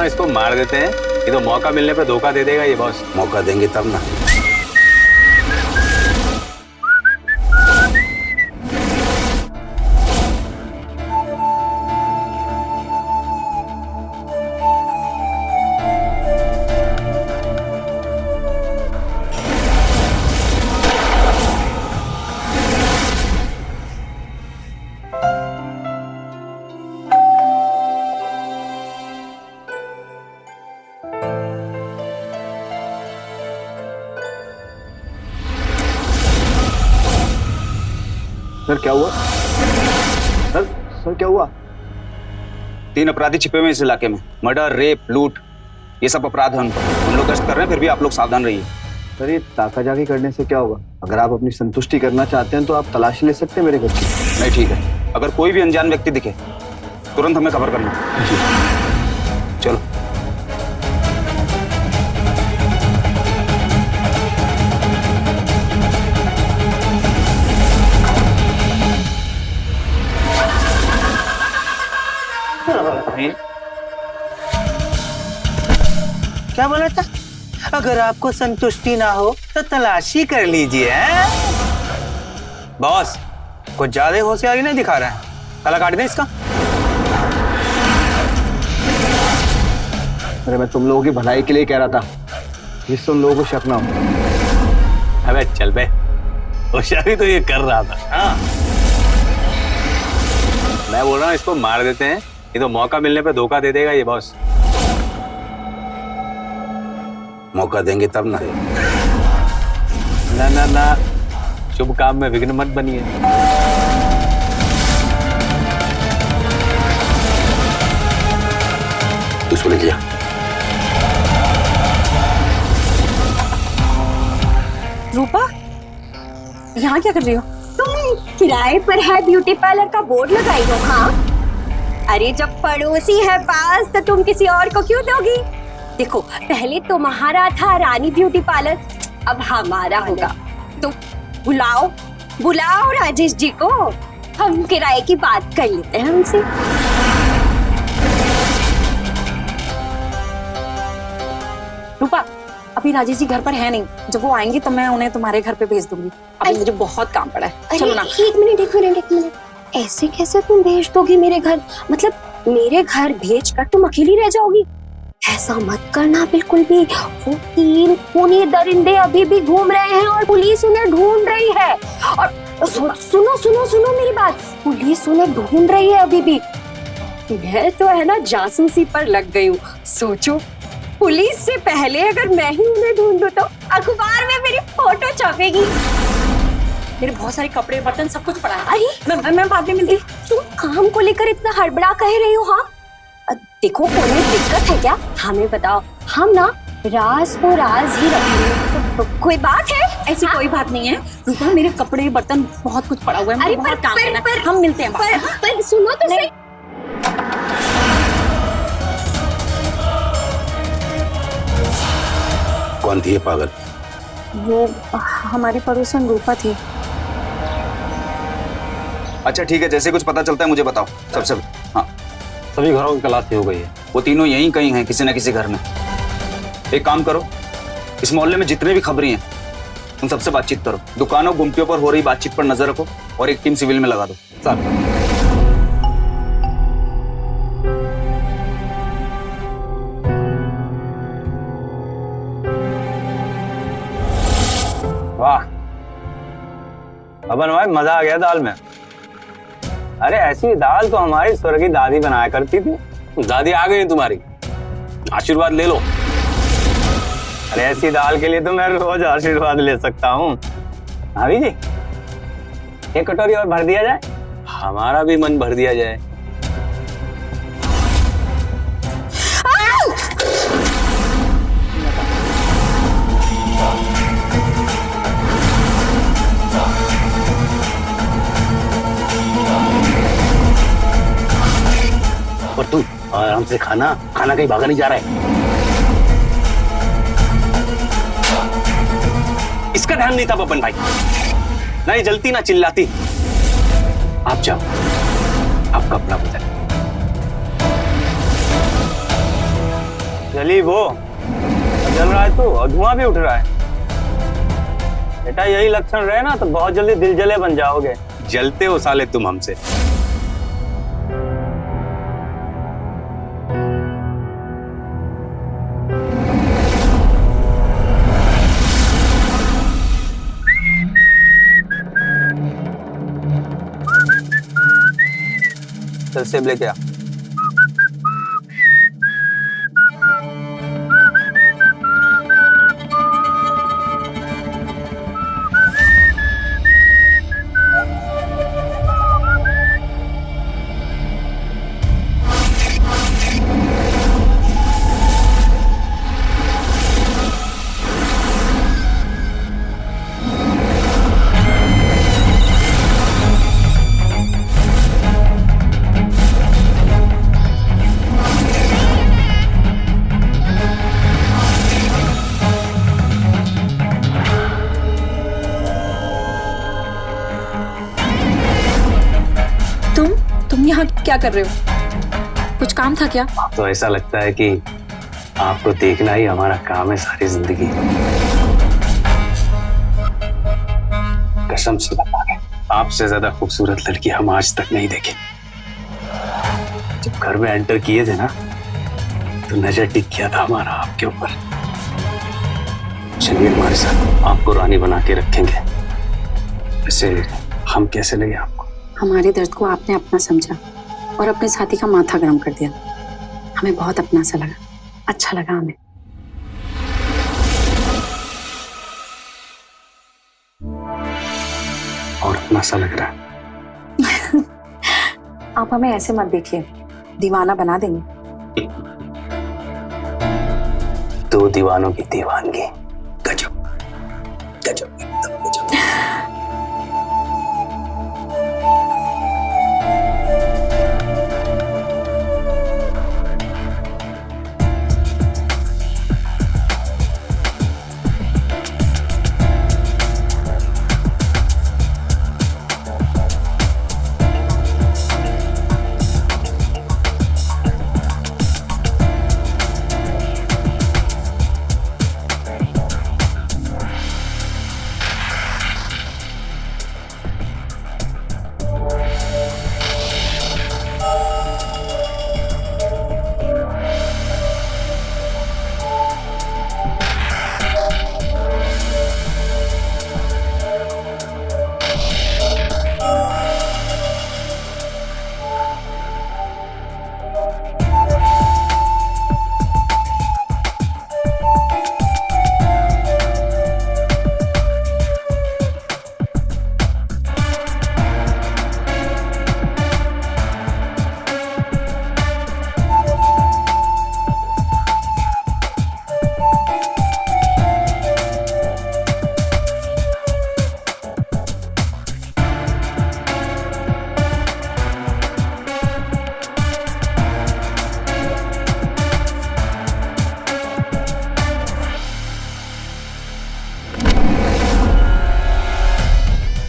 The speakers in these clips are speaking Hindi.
हूँ इसको मार देते हैं, ये तो मौका मिलने पे धोखा दे देगा ये बॉस। मौका देंगे तब ना। सर क्या हुआ? सर क्या हुआ? 3 अपराधी छिपे हुए इस इलाके में। मर्डर, रेप, लूट, ये सब अपराध हैं उन पर। हम लोग गश्त कर रहे हैं, फिर भी आप लोग सावधान रहिए। सर ये ताकाजाकी करने से क्या होगा? अगर आप अपनी संतुष्टि करना चाहते हैं तो आप तलाशी ले सकते हैं मेरे घर की। नहीं, ठीक है। अगर कोई भी अनजान व्यक्ति दिखे तुरंत हमें खबर करना। जी चलो। क्या बोला था? अगर आपको संतुष्टि ना हो तो तलाशी कर लीजिए। हैं? बॉस कुछ ज्यादा होशियारी नहीं दिखा रहे हैं। गला काट दें इसका। अरे मैं तुम लोगों की भलाई के लिए कह रहा था, जिससे उन लोगों को शक ना हो। अबे चल बे, होशियारी तो ये कर रहा था। हाँ मैं बोल रहा हूँ इसको मार देते हैं, ये तो मौका मिलने पे धोखा दे देगा ये बॉस। मौका देंगे तब ना। ना ना ना, शुभ काम में विघ्न मत बनिए। इसको ले लिया। रूपा, यहाँ क्या कर रही हो? तुम किराए पर है ब्यूटी पार्लर का बोर्ड लगाई हो? हाँ, अरे जब पड़ोसी है पास तो तुम किसी और को क्यों दोगी? देखो पहले तुम्हारा था रानी ब्यूटी पार्लर, अब हमारा होगा। तो बुलाओ बुलाओ राजेश जी को, हम किराए की बात कर लेते हैं उनसे। रूपा, अभी राजेश जी घर पर है नहीं। जब वो आएंगे तो मैं उन्हें तुम्हारे घर पे भेज दूंगी। अभी मुझे बहुत काम पड़ा है। चलो ना। एक मिनट, ऐसे कैसे तुम भेज दोगी मेरे घर? मतलब मेरे घर भेज कर तुम अकेली रह जाओगी? ऐसा मत करना बिल्कुल भी। वो 3 खूनी दरिंदे अभी भी घूम रहे हैं और पुलिस उन्हें ढूंढ रही है। और सुनो मेरी बात, पुलिस उन्हें ढूंढ रही है अभी भी। मैं तो है ना जासूसी पर लग गई हूँ। सोचो, पुलिस से पहले अगर मैं ही उन्हें ढूंढूं तो अखबार में मेरी फोटो छपेगी। मेरे बहुत सारे कपड़े बर्तन सब कुछ पड़ा है। अरे मैं बाद में मिलती। तुम काम को लेकर इतना हड़बड़ा कह रही हो? हाँ देखो, कोई दिक्कत है क्या? हमें बताओ, हम ना राज को राज ही रखेंगे। तो कोई बात है? ऐसी कोई बात नहीं है रूपा, मेरे कपड़े बर्तन बहुत कुछ पड़ा हुआ है। अरे बहुत काम करना है। हम मिलते हैं। पर सुनो तो सही। कौन थी ये पागल? वो हमारी पड़ोसन रूपा थी। अच्छा ठीक है, जैसे कुछ पता चलता है मुझे बताओ सबसे। हाँ, सभी घरों की तलाशी हो गई है। वो तीनों यहीं कहीं हैं, किसी न किसी घर में। एक काम करो, इस मोहल्ले में जितने भी खबरी हैं उन सबसे बातचीत करो। दुकानों गुमटियों पर हो रही बातचीत पर नजर रखो और एक टीम सिविल में लगा दो। सर वाह अबन भाई, मजा आ गया दाल में। अरे ऐसी दाल तो हमारी स्वर्गीय दादी बनाया करती थी। दादी आ गई तुम्हारी, आशीर्वाद ले लो। अरे ऐसी दाल के लिए तो मैं रोज आशीर्वाद ले सकता हूँ। भाभी जी, एक कटोरी और भर दिया जाए। हमारा भी मन भर दिया जाए। और तू आराम से खाना कहीं भागा नहीं जा रहा है। इसका ध्यान नहीं था बबन भाई, ना ये जलती ना चिल्लाती। आप जाओ, आपका अपना बदल। जली वो, जल रहा है तू और धुआं भी उठ रहा है। बेटा यही लक्षण रहे ना तो बहुत जल्दी दिल जले बन जाओगे। जलते हो साले तुम हमसे। चल सेब लेके आ। तुम यहाँ क्या कर रहे हो? कुछ काम था क्या? तो ऐसा लगता है कि आपको देखना ही हमारा काम है सारी जिंदगी। कसम से बता रहे, आपसे ज्यादा खूबसूरत लड़की हम आज तक नहीं देखे। जब घर में एंटर किए थे ना तो नजर टिक किया था हमारा आपके ऊपर। चलिए हमारे साथ, आपको रानी बना के रखेंगे। वैसे हम कैसे लगे आपको? हमारे दर्द को आपने अपना समझा और अपने साथी का माथा गर्म कर दिया। हमें बहुत अपना सा लगा, अच्छा लगा हमें। और अपना सा लग रहा है। आप हमें ऐसे मत देखिए, दीवाना बना देंगे। दो दीवानों की दीवानगी। गजब गजब एकदम गजब।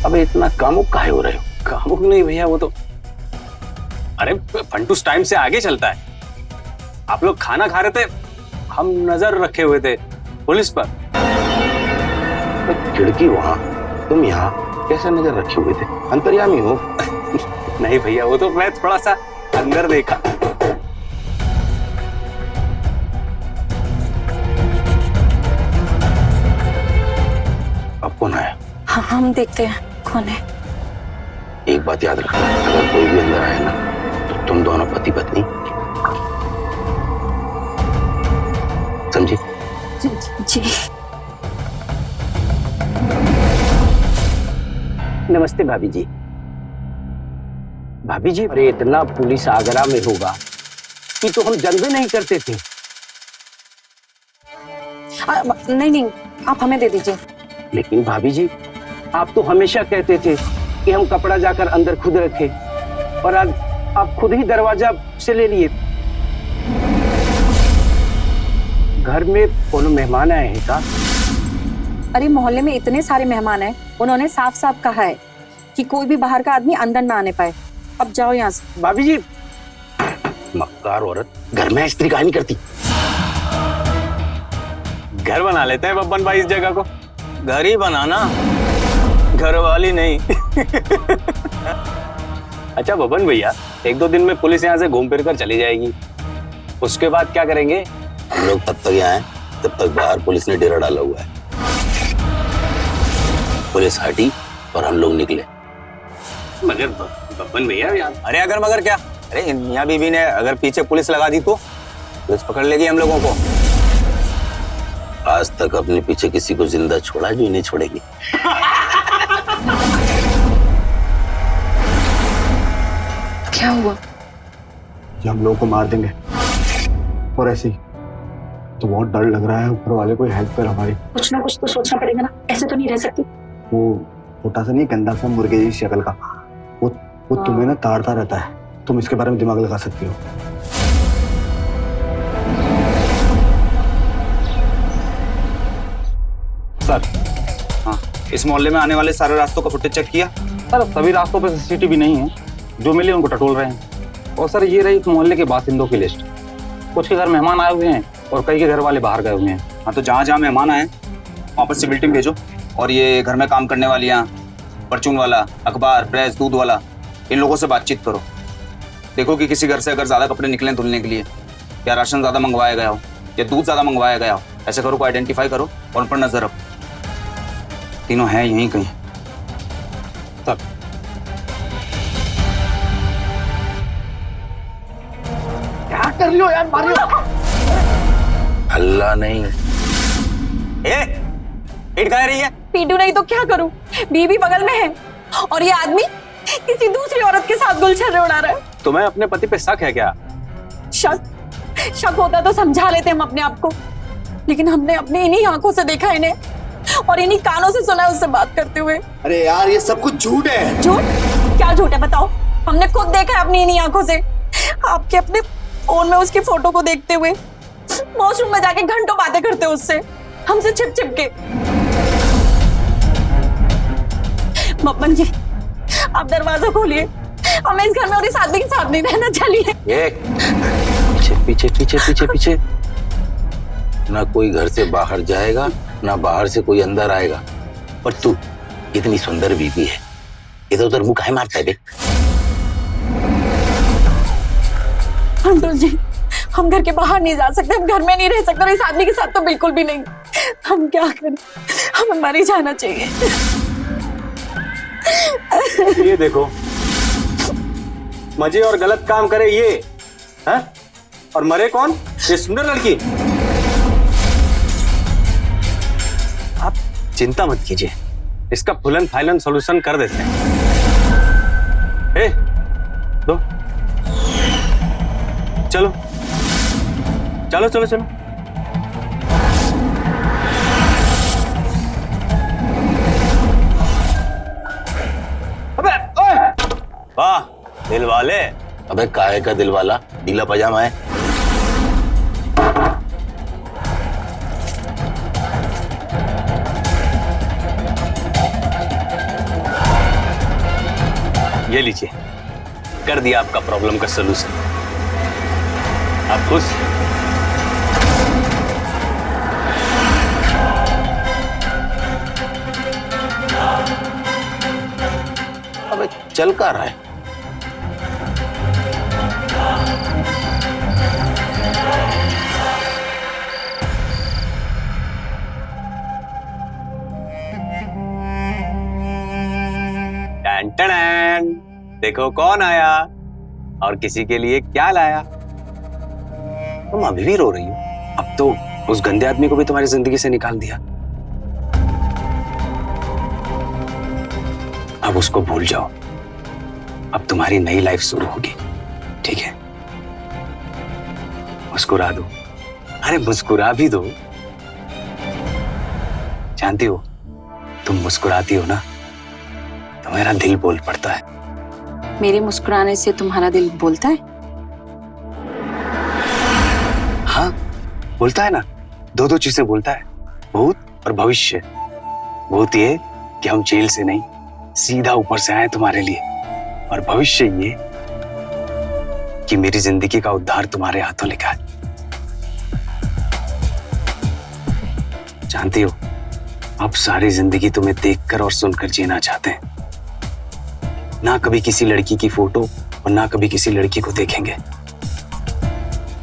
अब इतना कामुक काहे हो रहे हो? कामुक नहीं भैया, वो तो अरे फंटूस टाइम से आगे चलता है। आप लोग खाना खा रहे थे, हम नजर रखे हुए थे पुलिस पर। खिड़की वहां, तुम यहाँ, कैसे नजर रखे हुए थे? अंतर्यामी हो? नहीं भैया, वो तो मैं थोड़ा सा अंदर देखा। अब कौन आया? हाँ, हम देखते हैं कौन है। एक बात याद रखना, अगर कोई भी अंदर आए ना तो तुम दोनों पति पत्नी, समझे? जी। नमस्ते भाभी जी। भाभी जी, अरे इतना पुलिस आगरा में होगा कि तो हम जंग भी नहीं करते थे। नहीं, आप हमें दे दीजिए। लेकिन भाभी जी, आप तो हमेशा कहते थे कि हम कपड़ा जाकर अंदर खुद रखें, और आज आप खुद ही दरवाजा से ले लिए। घर में कौन मेहमान आए हैं का? अरे मोहल्ले में इतने सारे मेहमान हैं, उन्होंने साफ साफ कहा है कि कोई भी बाहर का आदमी अंदर ना आने पाए। अब जाओ यहाँ से। भाभी जी, मक्कार औरत घर में स्त्री काहे नहीं करती? घर बना लेते हैं बब्बन भाई इस जगह को। घर ही बनाना, घर वाली नहीं। अच्छा बब्बन भैया, 1-2 दिन में पुलिस यहाँ से घूम फिर कर चली जाएगी, उसके बाद क्या करेंगे? हम लोग तब तक यहाँ हैं जब तक बाहर पुलिस ने डेरा डाला हुआ है। पुलिस हटी और हम लोग निकले। मगर बब्बन भैया यार, अरे अगर मगर क्या? अरे मियाँ बीबी ने अगर पीछे पुलिस लगा दी तो पुलिस पकड़ लेगी हम लोगों को। आज तक अपने पीछे किसी को जिंदा छोड़ा जो इन्हें छोड़ेगी। क्या हुआ? कि हम लोगों को मार देंगे और ऐसे ही तो बहुत डर लग रहा है। ऊपर वाले कोई हेल्प कर हमारी। कुछ ना कुछ तो सोचना पड़ेगा ना, ऐसे तो नहीं रह सकती। वो छोटा सा नहीं, गंदा सा मुर्गे जैसी शक्ल का, वो तुम्हें ना ताड़ता रहता है। तुम इसके बारे में दिमाग लगा सकती हो। सर, हाँ, इस मोहल्ले में आने वाले सारे रास्तों का फुटेज चेक किया? सर सभी रास्तों पे सीसीटीवी नहीं है, जो मिले उनको टटोल रहे हैं। और सर ये रही इस मोहल्ले के बासिंदों की लिस्ट। कुछ के घर मेहमान आए हुए हैं और कई के घर वाले बाहर गए हुए हैं। हाँ, तो जहाँ जहाँ मेहमान आए वहाँ पर सिविल टीम भेजो। और ये घर में काम करने वाली यहाँ परचून वाला, अखबार, प्रेस, दूध वाला, इन लोगों से बातचीत करो। देखो कि किसी घर से अगर ज्यादा कपड़े निकले धुलने के लिए, या राशन ज्यादा मंगवाया गया हो, या दूध ज्यादा मंगवाया गया हो, ऐसे घरों को आइडेंटिफाई करो और उन पर नजर रखो। तीनों हैं यहीं कहीं। सर क्या कर रही हो यार? मारियो। अल्लाह नहीं। पीट कह रही है? पीटू नहीं तो क्या करूं? बीबी बगल में है और ये आदमी किसी दूसरी औरत के साथ गुलछर्रे उड़ा रहा है। तुम्हें अपने पति पे शक है क्या? शक होता तो समझा लेते हम अपने आप को, लेकिन हमने अपनी इन्हीं आंखों से देखा इन्हें और इन्हीं कानों से सुना उससे बात करते हुए। अरे यार ये सब कुछ झूठ है। झूठ? क्या झूठ है बताओ? हमने खुद देखा है अपनी इन्हीं आंखों से, आपके अपने फोन में उसकी फोटो को देखते हुए, वॉशरूम में जाके घंटों बातें करते उससे, हमसे छिप छिप के। बब्बन जी आप दरवाजा खोलिए, हमें इस घर में और इस आदमी के साथ नहीं रहना। चलिए। पीछे पीछे पीछे पीछे पीछे। ना कोई घर से बाहर जाएगा, ना बाहर से कोई अंदर आएगा। पर तू इतनी सुंदर बीबी है, इधर उधर मुंह काहे मारता है? देख अंकल जी, हम घर के बाहर नहीं जा सकते, हम घर में नहीं रह सकते और इस आदमी के साथ तो बिल्कुल भी नहीं। हम क्या करें? हमें मर ही जाना चाहिए। ये देखो, मजे और गलत काम करे ये, हैं? और मरे कौन? ये सुंदर लड़की। आप चिंता मत कीजिए, इसका फुलन फाइलन सॉल्यूशन कर देते हैं। ए, दो, चलो चलो चलो चलो। अबे ओए! वाह दिल वाले। अबे काहे का दिल वाला? ढीला पजामा है। ये लीजिए, कर दिया आपका प्रॉब्लम का सलूशन। आप खुश? अबे चल का रहा है? टन टन, देखो कौन आया और किसी के लिए क्या लाया। तुम अभी भी रो रही हो? अब तो उस गंदे आदमी को भी तुम्हारी जिंदगी से निकाल दिया। अब उसको भूल जाओ, अब तुम्हारी नई लाइफ शुरू होगी, ठीक है? मुस्कुरा दो, अरे मुस्कुरा भी दो। जानती हो, तुम मुस्कुराती हो ना तो मेरा दिल बोल पड़ता है। मेरे मुस्कुराने से तुम्हारा दिल बोलता है? हाँ बोलता है ना, दो चीजें बोलता है, भूत और भविष्य। भूत ये कि हम जेल से नहीं सीधा ऊपर से आए तुम्हारे लिए, और भविष्य ये कि मेरी जिंदगी का उद्धार तुम्हारे हाथों लिखा है। जानती हो, अब सारी जिंदगी तुम्हें देखकर और सुनकर जीना चाहते हैं। ना कभी किसी लड़की की फोटो और ना कभी किसी लड़की को देखेंगे।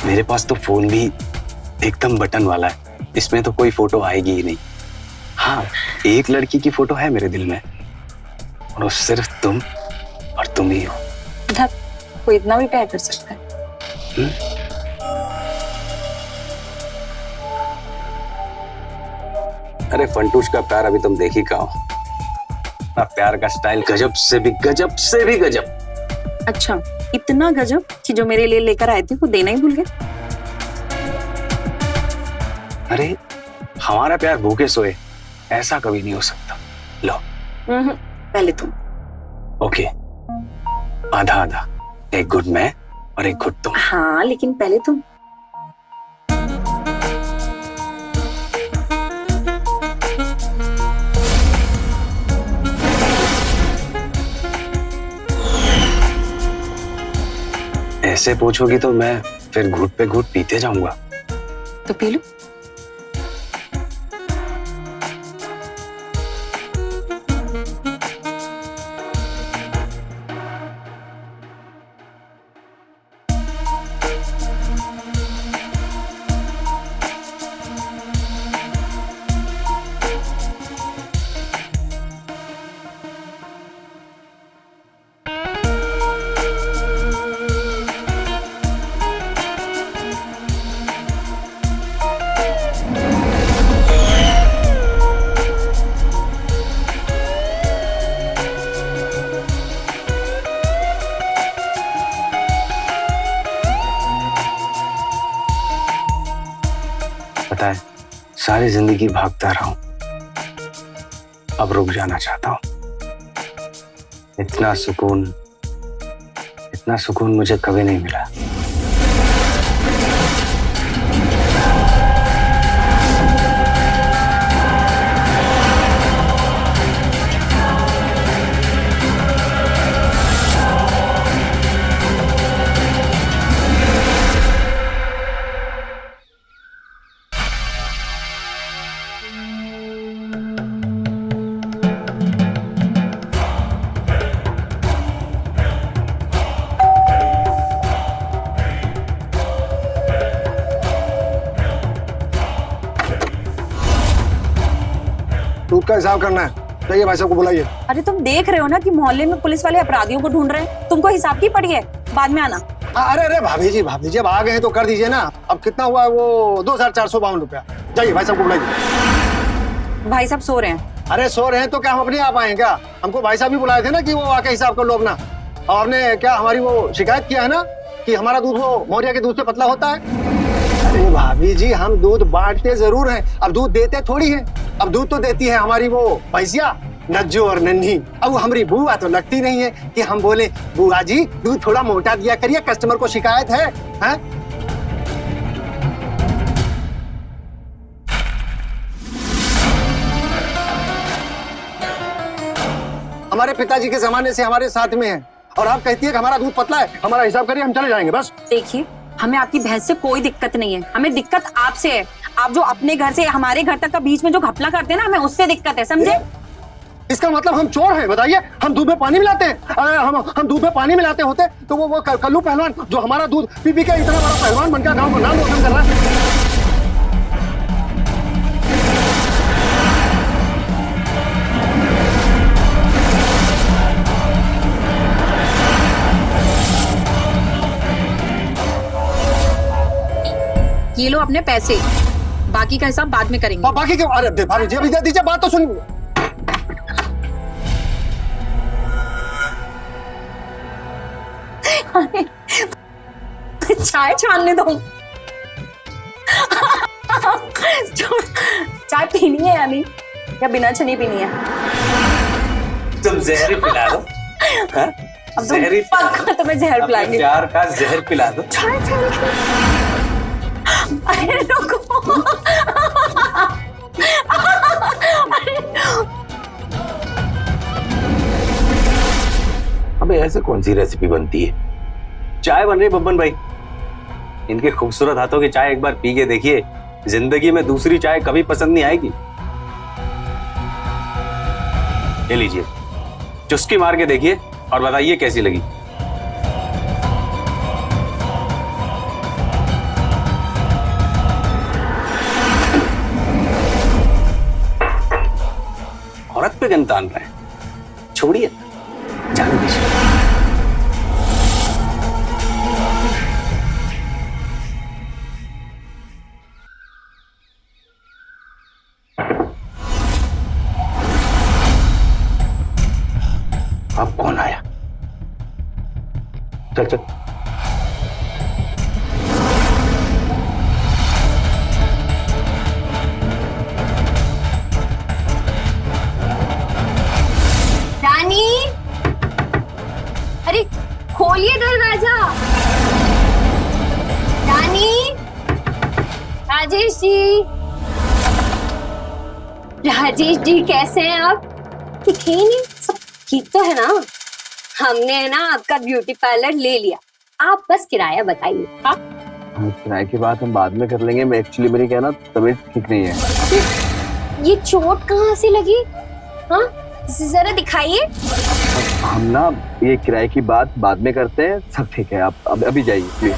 मेरे पास तो फोन भी एकदम बटन वाला है, इसमें तो कोई फोटो आएगी ही नहीं। हाँ, एक लड़की की फोटो है मेरे दिल में, और वो सिर्फ तुम और तुम ही हो। कोई इतना भी प्यार कर सकता है? अरे फंटूश का प्यार अभी तुम देख ही कहाँ हो। ना प्यार का स्टाइल गजब से भी गजब। अच्छा, इतना गजब कि जो मेरे लिए लेकर आए थे वो देना ही भूल गए। अरे हमारा प्यार भूखे सोए ऐसा कभी नहीं हो सकता। लो। पहले तुम। ओके, आधा आधा, एक गुड मैं और एक गुड तुम। हाँ, लेकिन पहले तुम। ऐसे पूछोगी तो मैं फिर घूट पे घूट पीते जाऊंगा। तो पी लो। पता है, सारी जिंदगी भागता रहा हूं, अब रुक जाना चाहता हूं। इतना सुकून मुझे कभी नहीं मिला। दूध का हिसाब करना है, जाइए भाई साहब को बुलाइए। अरे तुम देख रहे हो ना कि मोहल्ले में पुलिस वाले अपराधियों को ढूंढ रहे हैं। तुमको हिसाब की पड़ी है, बाद में आना। अरे भाभी जी अब आ गए हैं तो कर दीजिए ना। अब कितना हुआ है वो? 2452 रुपया। जाइए भाई साहब को बुलाइए। भाई साहब सो रहे हैं। अरे सो रहे हैं तो क्या हम अपने आप आए क्या? हमको भाई साहब भी बुलाए थे ना कि वो आके हिसाब कर लो अपना। और आपने क्या हमारी वो शिकायत किया है ना कि हमारा दूध वो मौर्या के दूध से पतला होता है। अरे भाभी जी, हम दूध बांटते जरूर हैं, अब दूध देते थोड़ी है। अब दूध तो देती है हमारी वो भैंसिया नज्जू और नन्ही। अब वो हमारी बुआ तो लगती नहीं है कि हम बोले बुआ जी दूध थोड़ा मोटा दिया करिए, कस्टमर को शिकायत है, हैं? हमारे पिताजी के जमाने से हमारे साथ में है और आप कहती है कि हमारा दूध पतला है। हमारा हिसाब करिए, हम चले जाएंगे बस। देखिए, हमें आपकी भैंस से कोई दिक्कत नहीं है, हमें दिक्कत आपसे है। आप जो अपने घर से हमारे घर तक का बीच में जो घपला करते हैं ना, हमें उससे दिक्कत है, समझे? इसका मतलब हम चोर हैं? बताइए, हम दूध में पानी मिलाते हैं? अरे हम दूध में पानी मिलाते होते तो वो कल्लू पहलवान जो हमारा दूध पी पी के इतना बड़ा पहलवान बनकर गांव का नाम रोशन कर रहा है। ये लो अपने पैसे, बाकी का हिसाब बाद में करेंगे। बाकी क्यों? अरे भाभी जी अभी दे दीजिए, बात तो सुनिए। चाय छानने दो। चाय पीनी है या नहीं, या बिना छनी पीनी है? तुम जहर पिला दो। अब पक्का तुम्हें जहर पिलाएंगे। प्यार का जहर पिला दो। अरे रुको। अबे ऐसे कौन सी रेसिपी बनती है? चाय बन रही है बब्बन भाई। इनके खूबसूरत हाथों की चाय एक बार पी के देखिए, जिंदगी में दूसरी चाय कभी पसंद नहीं आएगी। ले लीजिए, चुस्की मार के देखिए और बताइए कैसी लगी। औरत पे गन तान रहे हैं, छोड़िए, जाने दीजिए। अब कौन आया? चल चल। रानी, अरे खोलिए दरवाजा। रानी, राजेश जी, राजेश जी कैसे हैं आप? दिखे ही नहीं, सब ठीक तो है ना? हमने है ना आपका ब्यूटी पार्लर ले लिया, आप बस किराया बताइए। हाँ, किराए की बात हम बाद में कर लेंगे। मैं एक्चुअली मेरी क्या ना तबीयत ठीक नहीं है। ये चोट कहाँ से लगी? हाँ, जरा दिखाइए। हम ना ये किराए की बात बाद में करते हैं, सब ठीक है। आप अभी जाइए प्लीज।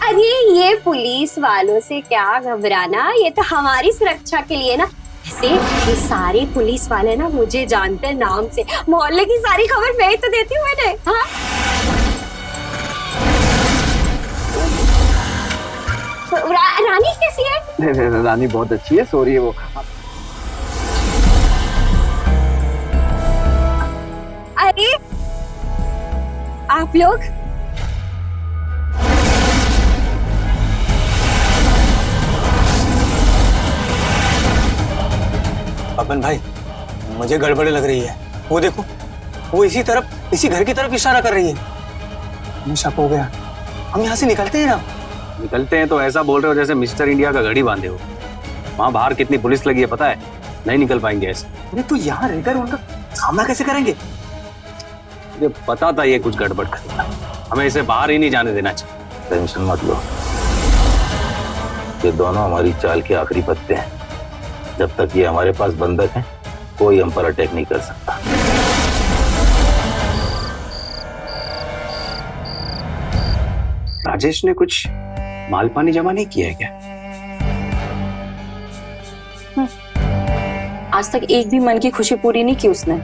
अरे ये पुलिस वालों से क्या घबराना, ये तो हमारी सुरक्षा के लिए ना। ऐसे ये सारे पुलिस वाले ना मुझे जानते हैं नाम से, मोहल्ले की सारी खबर मैं ही तो देती हूँ मैंने। हाँ, रानी कैसी है? नहीं, रानी बहुत अच्छी है, सॉरी वो। अरे आप लोग अपन भाई, मुझे गड़बड़ लग रही है। वो देखो, वो इसी तरफ, इसी घर की तरफ इशारा कर रही है। मुझे शक हो गया। हम यहाँ से निकलते हैं ना। निकलते हैं तो ऐसा बोल रहे हो जैसे मिस्टर इंडिया का घड़ी बांधे हो। वहां बाहर कितनी पुलिस लगी है पता है? नहीं निकल पाएंगे ऐसे। अरे तो यहाँ रहकर उनका सामना कैसे करेंगे? मुझे पता था ये कुछ गड़बड़ करेगा, हमें इसे बाहर ही नहीं जाने देना चाहिए। टेंशन मत लो, ये दोनों हमारी चाल के आखिरी पत्ते हैं। जब तक ये हमारे पास बंधक हैं, कोई हम पर अटैक नहीं कर सकता। राजेश ने कुछ माल पानी जमा नहीं किया है क्या? आज तक एक भी मन की खुशी पूरी नहीं की उसने।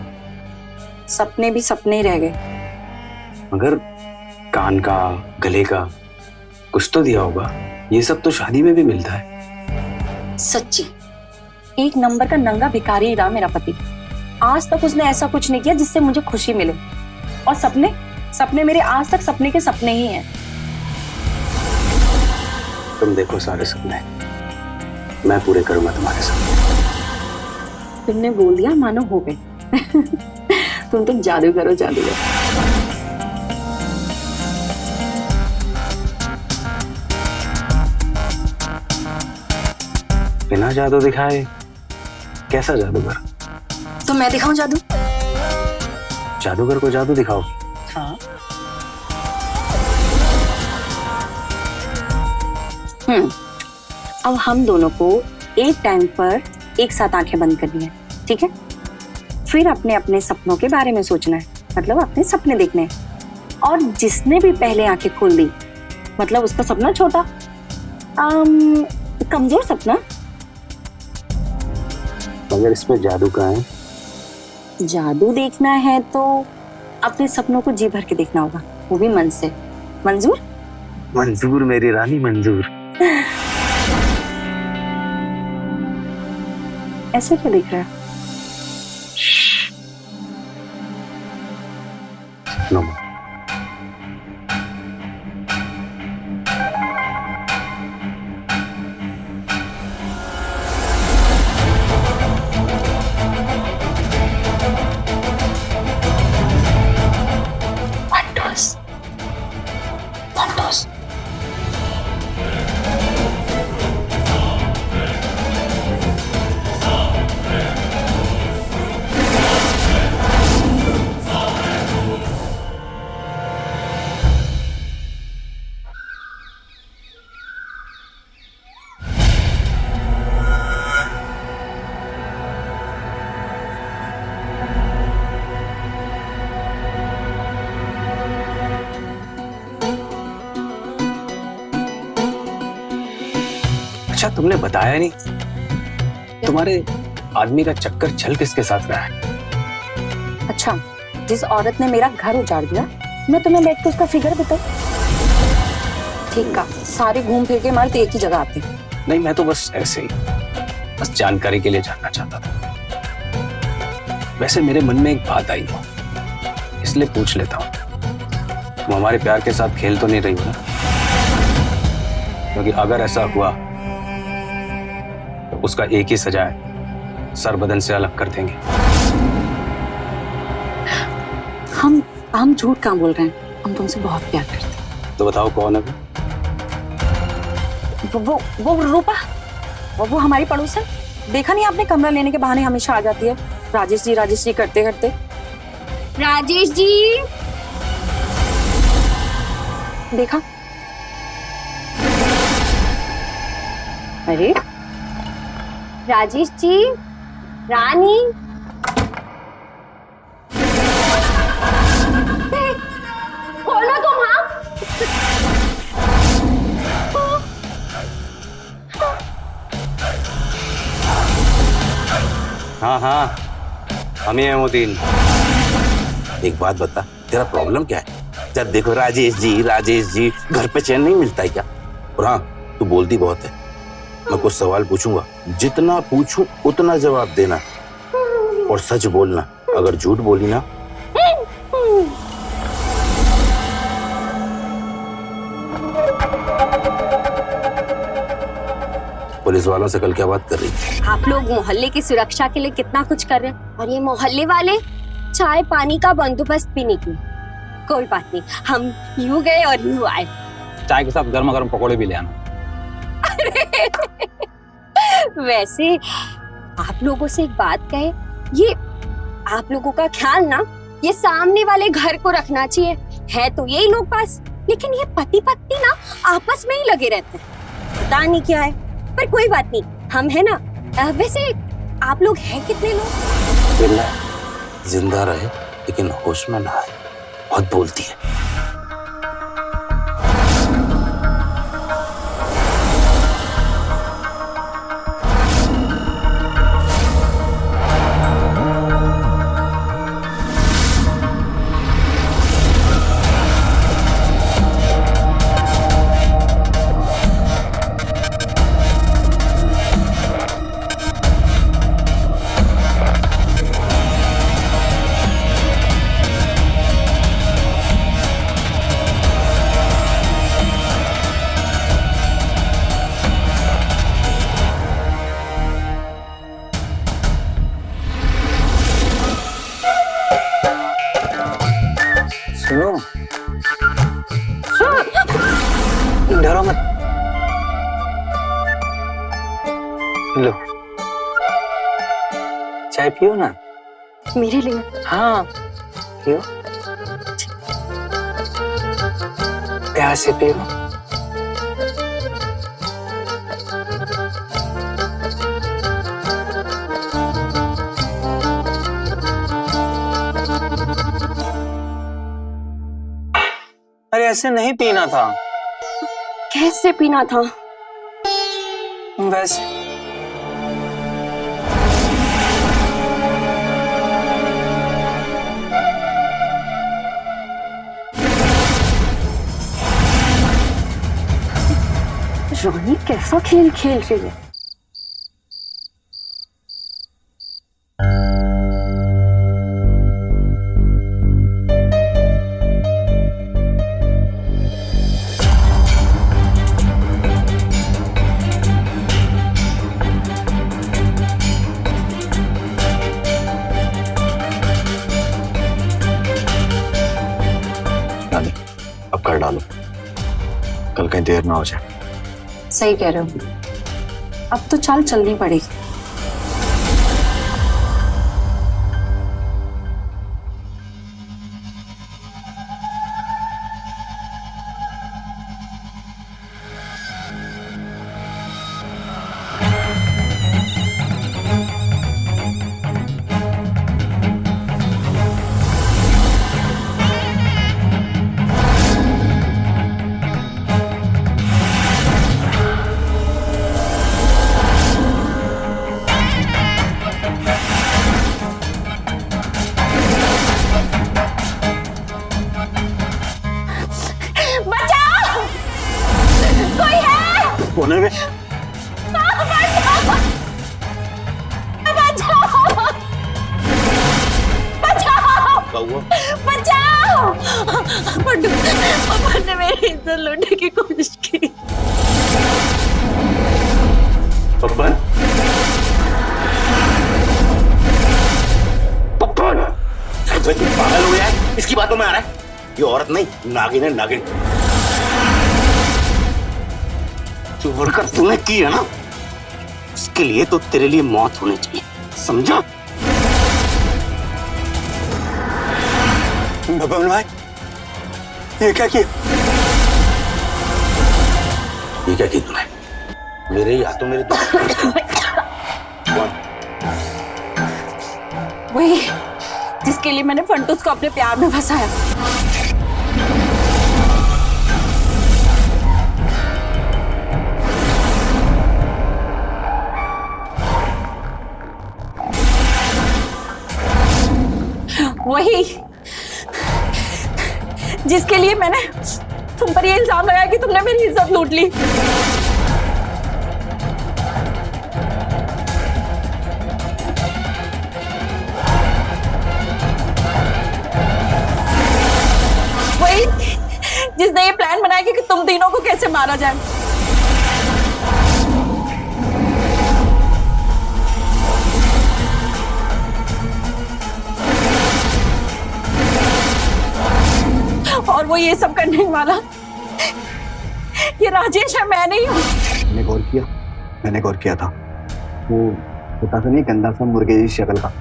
सपने भी सपने ही रह गए। मगर कान का, गले का कुछ तो दिया होगा। ये सब तो शादी में भी मिलता है। सच्ची एक नंबर का नंगा भिखारी रहा मेरा पति। आज तक उसने ऐसा कुछ नहीं किया जिससे मुझे खुशी मिले। और सपने सपने मेरे आज तक सपने के सपने ही हैं। तुम देखो सारे सपने, मैं पूरे करूंगा तुम्हारे सपने। तुमने बोल दिया मानो हो गए। तुम तो जादूगर हो, जादूगर। बिना जादू दिखाए कैसा जादूगर? तो मैं दिखाऊं जादू? जादूगर को जादू दिखाओ। हाँ। अब हम दोनों को एक टाइम पर एक साथ आंखें बंद करनी है, ठीक है? फिर अपने अपने सपनों के बारे में सोचना है, मतलब अपने सपने देखने हैं। और जिसने भी पहले आंखें खोल दी, मतलब उसका सपना छोटा, कमजोर सपना। मगर इसमें जादू कहाँ है? जादू देखना है तो अपने सपनों को जी भर के देखना होगा, वो भी मन से। मंजूर? मंजूर मेरी रानी, मंजूर। ऐसे क्या देख रहा है? नो। अच्छा तुमने बताया नहीं, तुम्हारे आदमी का चक्कर चल किसके साथ रहा है? अच्छा, जिस औरत ने मेरा घर उजाड़ दिया, मैं तुम्हें बैठ के उसका फिगर बताऊं? ठीक का, सारे घूम फिर के मर्द एक ही जगह आते हैं। नहीं, मैं तो बस ऐसे ही, बस जानकारी के लिए जानना चाहता था। वैसे मेरे मन में एक बात आई है, इसलिए पूछ लेता हूँ। तुम हमारे प्यार के साथ खेल तो नहीं रही हो ना? क्योंकि अगर ऐसा हुआ तो उसका एक ही सजा है, सर बदन से अलग कर देंगे। हम झूठ कहाँ बोल रहे हैं, हम तुमसे बहुत प्यार करते हैं। तो बताओ कौन है वो रूपा, वो हमारी पड़ोसन। देखा नहीं आपने, कमरा लेने के बहाने हमेशा आ जाती है, राजेश जी करते करते। राजेश जी, देखा? अरे राजेश जी, रानी, खोलो तुम। हाँ हाँ, हम ही हैं मोतीन। एक बात बता, तेरा प्रॉब्लम क्या है? जब देखो राजेश जी, घर पे चैन नहीं मिलता है क्या? और हाँ, तू बोलती बहुत है। मैं कुछ सवाल पूछूंगा, जितना पूछूं उतना जवाब देना, और सच बोलना। अगर झूठ बोली ना पुलिस वालों से कल क्या बात कर रही थी? आप लोग मोहल्ले की सुरक्षा के लिए कितना कुछ कर रहे हैं, और ये मोहल्ले वाले चाय पानी का बंदोबस्त भी नहीं किया। कोई बात नहीं, हम यूं गए और यूं आए। चाय के साथ गर्मा गर्म पकौड़े भी ले आना। वैसे आप लोगों से एक बात कहे, ये आप लोगों का ख्याल ना ये सामने वाले घर को रखना चाहिए। है तो यही लोग पास, लेकिन ये पति पत्नी ना आपस में ही लगे रहते हैं, पता नहीं क्या है। पर कोई बात नहीं, हम है ना। वैसे आप लोग हैं कितने लोग? जिंदा रहे लेकिन होश में ना आए, बहुत बोलती है। सुनो, डरो मत। लो, चाय पियो ना। मेरे लिए? हाँ पियो, प्यार से पियो। अरे ऐसे नहीं पीना था। कैसे पीना था? वैसे रानी कैसा खेल खेल रही है? अब कर डालो, कल कहीं देर ना हो जाए। सही कह रहे हो, अब तो चाल चलनी पड़ेगी। कोने में। बचाओ! बंटू, पापा ने मेरी इज्जत लूटने की कोशिश की। पप्पन, पप्पन, तू पागल हो गया है? इसकी बातों में आ रहा है? ये औरत नहीं, नागिन है, नागिन। जो हरकत तूने की है ना, उसके लिए तो तेरे लिए मौत होनी चाहिए, समझा? बबन भाई, ये क्या किया? ये क्या किया तूने? मेरे ही हाथों मेरे वही जिसके लिए मैंने फंटूस को अपने प्यार में फंसाया। वही जिसके लिए मैंने तुम पर ये इल्जाम लगाया कि तुमने मेरी इज्जत लूट ली। वही जिसने ये प्लान बनाया कि तुम तीनों को कैसे मारा जाए। और वो ये सब करने वाला ये राजेश है, मैं नहीं हूँ। मैंने गौर किया था। वो होता था नहीं गंदा सा मुर्गे की शक्ल का,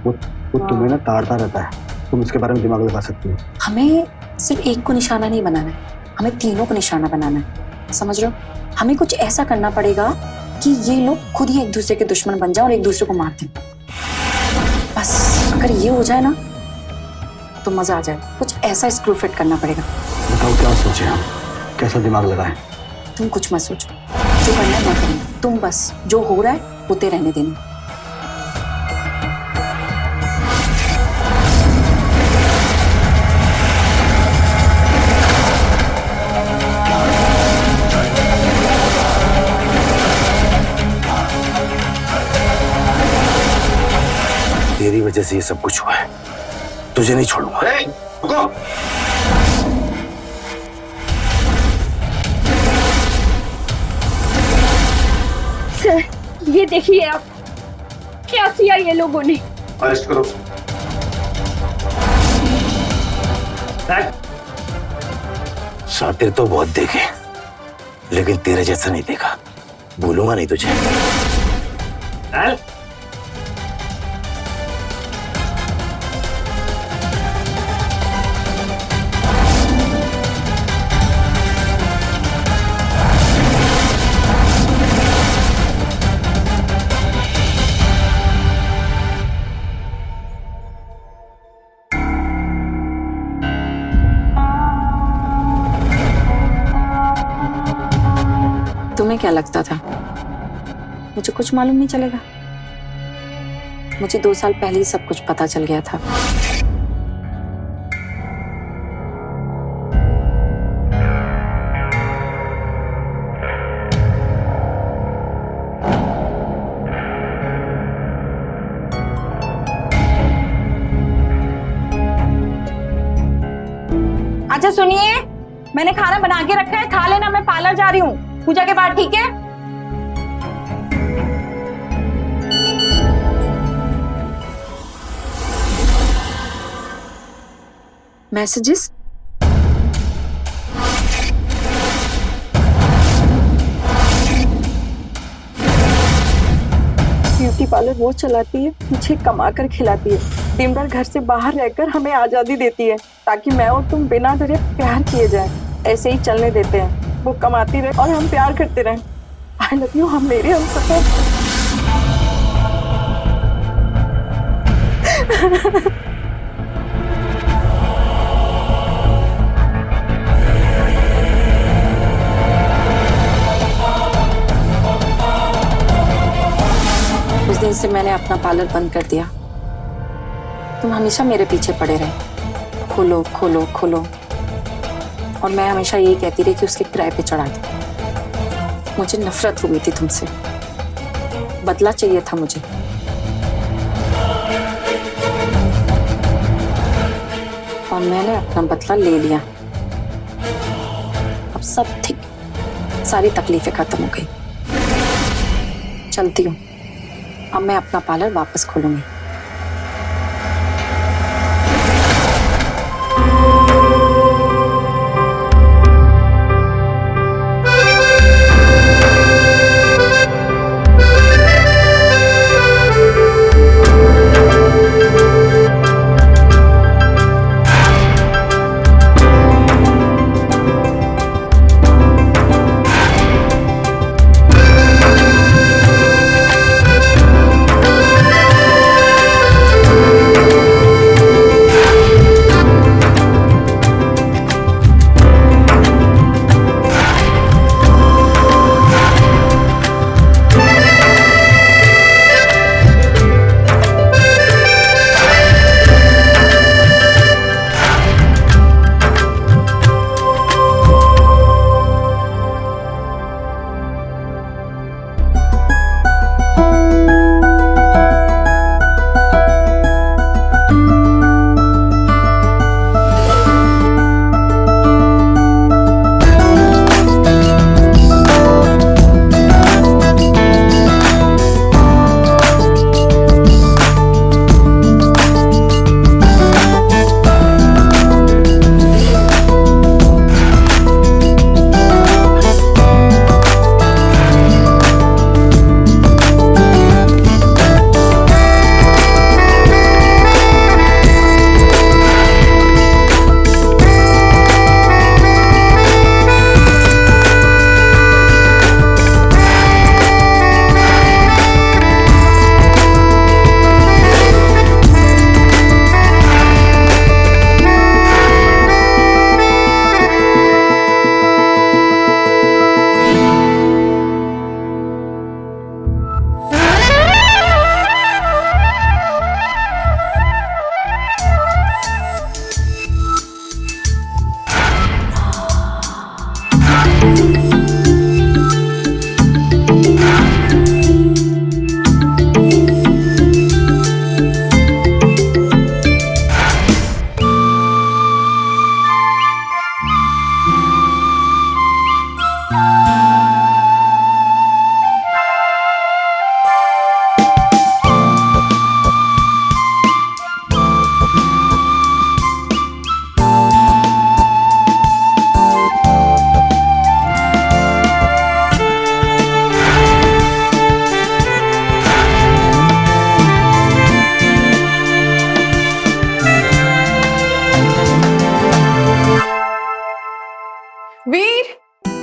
वो तुम्हें ना ताड़ता रहता है। तुम उसके बारे में दिमाग लगा सकती हो। हमें सिर्फ एक को निशाना नहीं बनाना है, हमें तीनों को निशाना बनाना है, समझ रहे हो? हमें कुछ ऐसा करना पड़ेगा कि ये लोग खुद ही एक दूसरे के दुश्मन बन जाए और एक दूसरे को मार दें। बस अगर ये हो जाए ना तो मजा आ जाए। कुछ ऐसा स्क्रू फिट करना पड़ेगा। बताओ क्या सोचे हम, कैसा दिमाग लगाएं? तुम कुछ मत सोचो, जो करना है मैं करूँगी। तुम बस जो हो रहा है होते रहने देना। तेरी वजह से ये सब कुछ हुआ है, तुझे नहीं छोड़ूंगा। रुको। सर ये देखिए आप, क्या किया ये लोगों ने। अरेस्ट करो। सातिर तो बहुत देखे, लेकिन तेरे जैसा नहीं देखा। भूलूंगा नहीं तुझे। तुम्हें क्या लगता था मुझे कुछ मालूम नहीं चलेगा? मुझे 2 साल पहले ही सब कुछ पता चल गया था। अच्छा सुनिए, मैंने खाना बना के रखा है, खा लेना। मैं पार्लर जा रही हूँ पूजा के बाद, ठीक है? मैसेजेस? ब्यूटी पार्लर वो चलाती है, मुझे कमा कर खिलाती है, दिन भर घर से बाहर रहकर हमें आजादी देती है ताकि मैं और तुम बिना डरे प्यार किए जाए। ऐसे ही चलने देते हैं, वो कमाती रहे और हम प्यार करते रहें। आई लव यू, हम मेरे हम सफर। उस दिन से मैंने अपना पार्लर बंद कर दिया। तुम हमेशा मेरे पीछे पड़े रहे, खोलो खोलो खोलो, और मैं हमेशा यही कहती रही कि उसके किराए पे चढ़ा दो। मुझे नफरत हो गई थी तुमसे, बदला चाहिए था मुझे। और मैंने अपना बदला ले लिया। अब सब ठीक, सारी तकलीफें खत्म हो गई। चलती हूँ, अब मैं अपना पार्लर वापस खोलूंगी।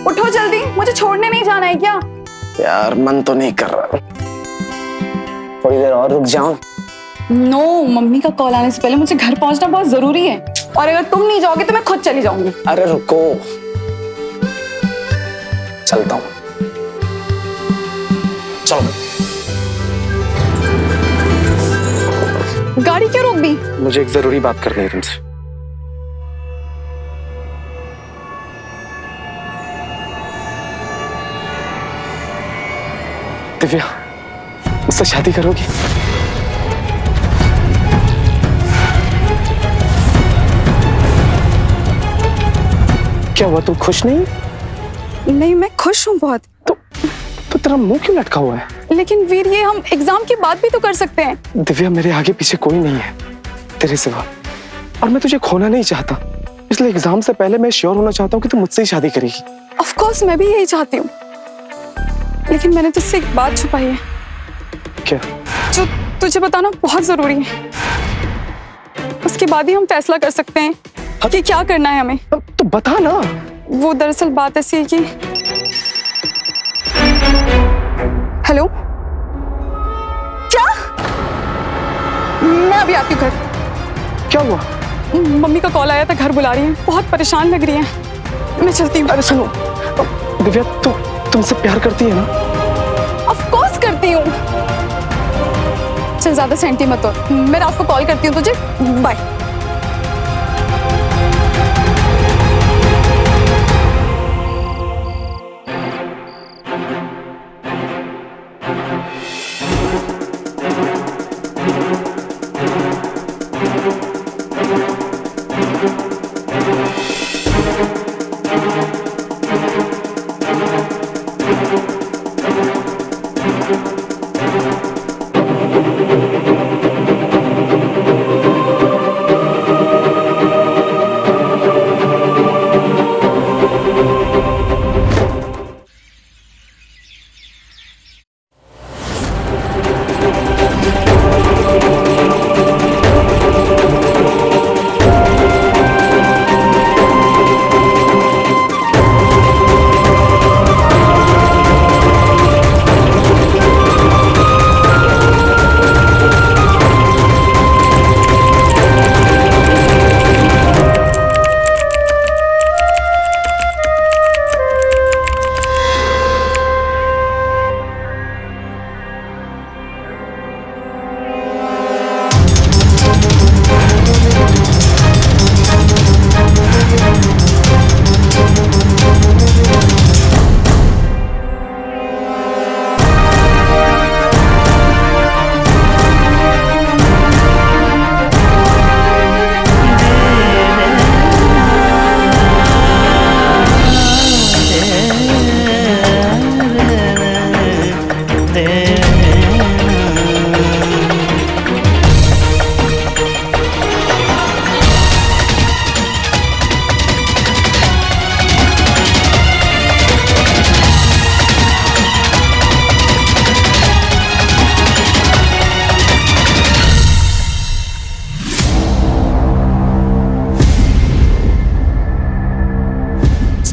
उठो जल्दी, मुझे छोड़ने नहीं जाना है क्या? यार मन तो नहीं कर रहा, थोड़ी देर और रुक जाऊं? नो, मम्मी का कॉल आने से पहले मुझे घर पहुंचना बहुत जरूरी है, और अगर तुम नहीं जाओगे तो मैं खुद चली जाऊंगी। अरे रुको, चलता हूँ। चलो। गाड़ी क्यों रोक दी? मुझे एक जरूरी बात करनी है तुमसे। दिव्या, मुझसे शादी करोगी? क्या हुआ, तुम खुश नहीं? नहीं, मैं खुश हूँ बहुत। तो तेरा मुंह क्यों लटका हुआ है? लेकिन वीर, ये हम एग्जाम की बात भी तो कर सकते हैं। दिव्या, मेरे आगे पीछे कोई नहीं है तेरे सिवा, और मैं तुझे खोना नहीं चाहता, इसलिए एग्जाम से पहले मैं श्योर होना चाहता हूँ कि तू मुझसे ही शादी करेगी। ऑफ कोर्स, मैं भी यही चाहती हूँ, लेकिन मैंने तुझसे एक बात छुपाई है। क्या? जो तुझे बताना बहुत जरूरी है, उसके बाद ही हम फैसला कर सकते हैं कि क्या करना है हमें। तो बता ना। वो दरअसल बात ऐसी है कि हेलो, क्या? मैं अभी आती हूँ घर। क्या हुआ? मम्मी का कॉल आया था, घर बुला रही है, बहुत परेशान लग रही है, मैं चलती हूँ। अरे सुनो दिव्या, तुमसे प्यार करती है ना? ऑफ कोर्स करती हूँ। चल, ज्यादा सेंटी मत हो, मैं रात को कॉल करती हूँ तुझे। बाय।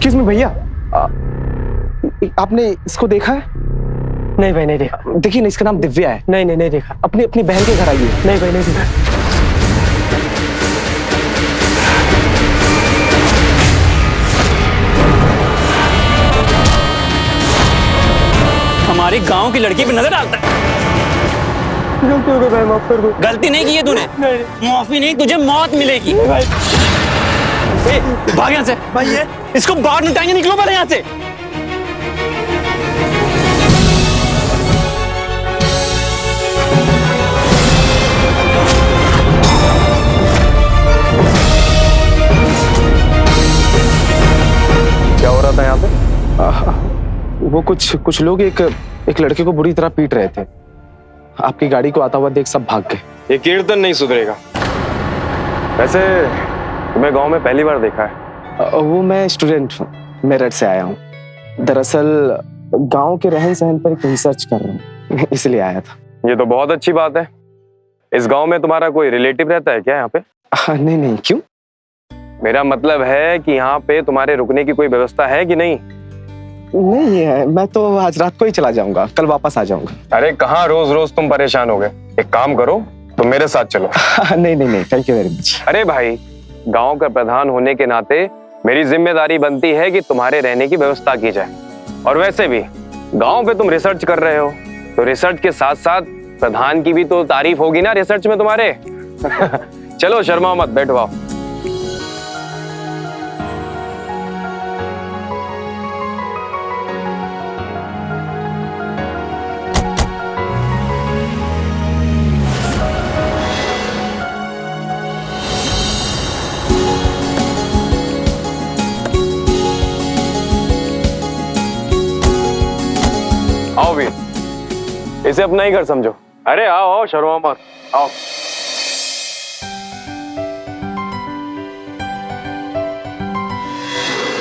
एक्सक्यूज मी भैया, आपने इसको देखा है? नहीं भाई नहीं देखा। देखिए ना, इसका नाम दिव्या है। नहीं नहीं नहीं देखा। अपनी अपनी बहन के घर आइए। नहीं भाई नहीं देखा। हमारी गांव की लड़की पे नजर डालता है। गलती हो गई भाई, माफ कर दो। गलती नहीं की है तूने। माफी नहीं, तुझे मौत मिलेगी। ए, भाग यहाँ से भाई। ये इसको बाहर निकालेंगे, निकलो पहले यहाँ से। क्या हो रहा था यहाँ पे? वो कुछ लोग एक लड़के को बुरी तरह पीट रहे थे। आपकी गाड़ी को आता हुआ देख सब भाग गए। ये कीर्तन नहीं सुधरेगा। वैसे तुम्हें गांव में पहली बार देखा है? वो मैं स्टूडेंट हूँ, मेरठ से आया हूँ। दरअसल गांव के रहन सहन पर एक रिसर्च कर रहा हूँ, इसलिए आया था। ये तो बहुत अच्छी बात है। इस गांव में तुम्हारा कोई रिलेटिव रहता है क्या यहाँ पे? नहीं नहीं, क्यों? मेरा मतलब है कि यहाँ पे तुम्हारे रुकने की कोई व्यवस्था है कि नहीं? नहीं है, मैं तो आज रात को ही चला जाऊंगा, कल वापस आ जाऊंगा। अरे कहाँ रोज रोज तुम परेशान हो गए। एक काम करो, तुम मेरे साथ चलो। नहीं नहीं नहीं, थैंक यू वेरी मच। अरे भाई, गांव का प्रधान होने के नाते मेरी जिम्मेदारी बनती है कि तुम्हारे रहने की व्यवस्था की जाए। और वैसे भी गांव पे तुम रिसर्च कर रहे हो, तो रिसर्च के साथ साथ प्रधान की भी तो तारीफ होगी ना रिसर्च में तुम्हारे। चलो शर्मा मत, बैठो आओ। आओ वीर, इसे अपना ही घर समझो। अरे आओ आओ, शर्मा मत, आओ।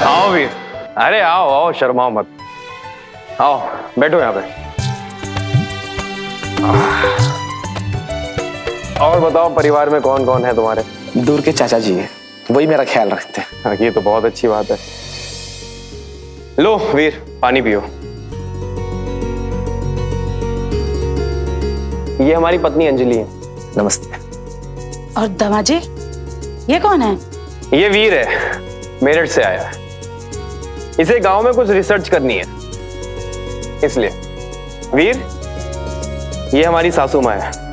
आओ वीर, अरे आओ आओ, शर्मा मत, आओ बैठो यहाँ पे। और बताओ, परिवार में कौन कौन है तुम्हारे? दूर के चाचा जी हैं, वही मेरा ख्याल रखते हैं। हाँ, ये तो बहुत अच्छी बात है। लो वीर, पानी पियो। ये हमारी पत्नी अंजलि है। नमस्ते। और दमाजी, ये कौन है? ये वीर है, मेरठ से आया है। इसे गांव में कुछ रिसर्च करनी है, इसलिए। वीर, ये हमारी सासू माँ है।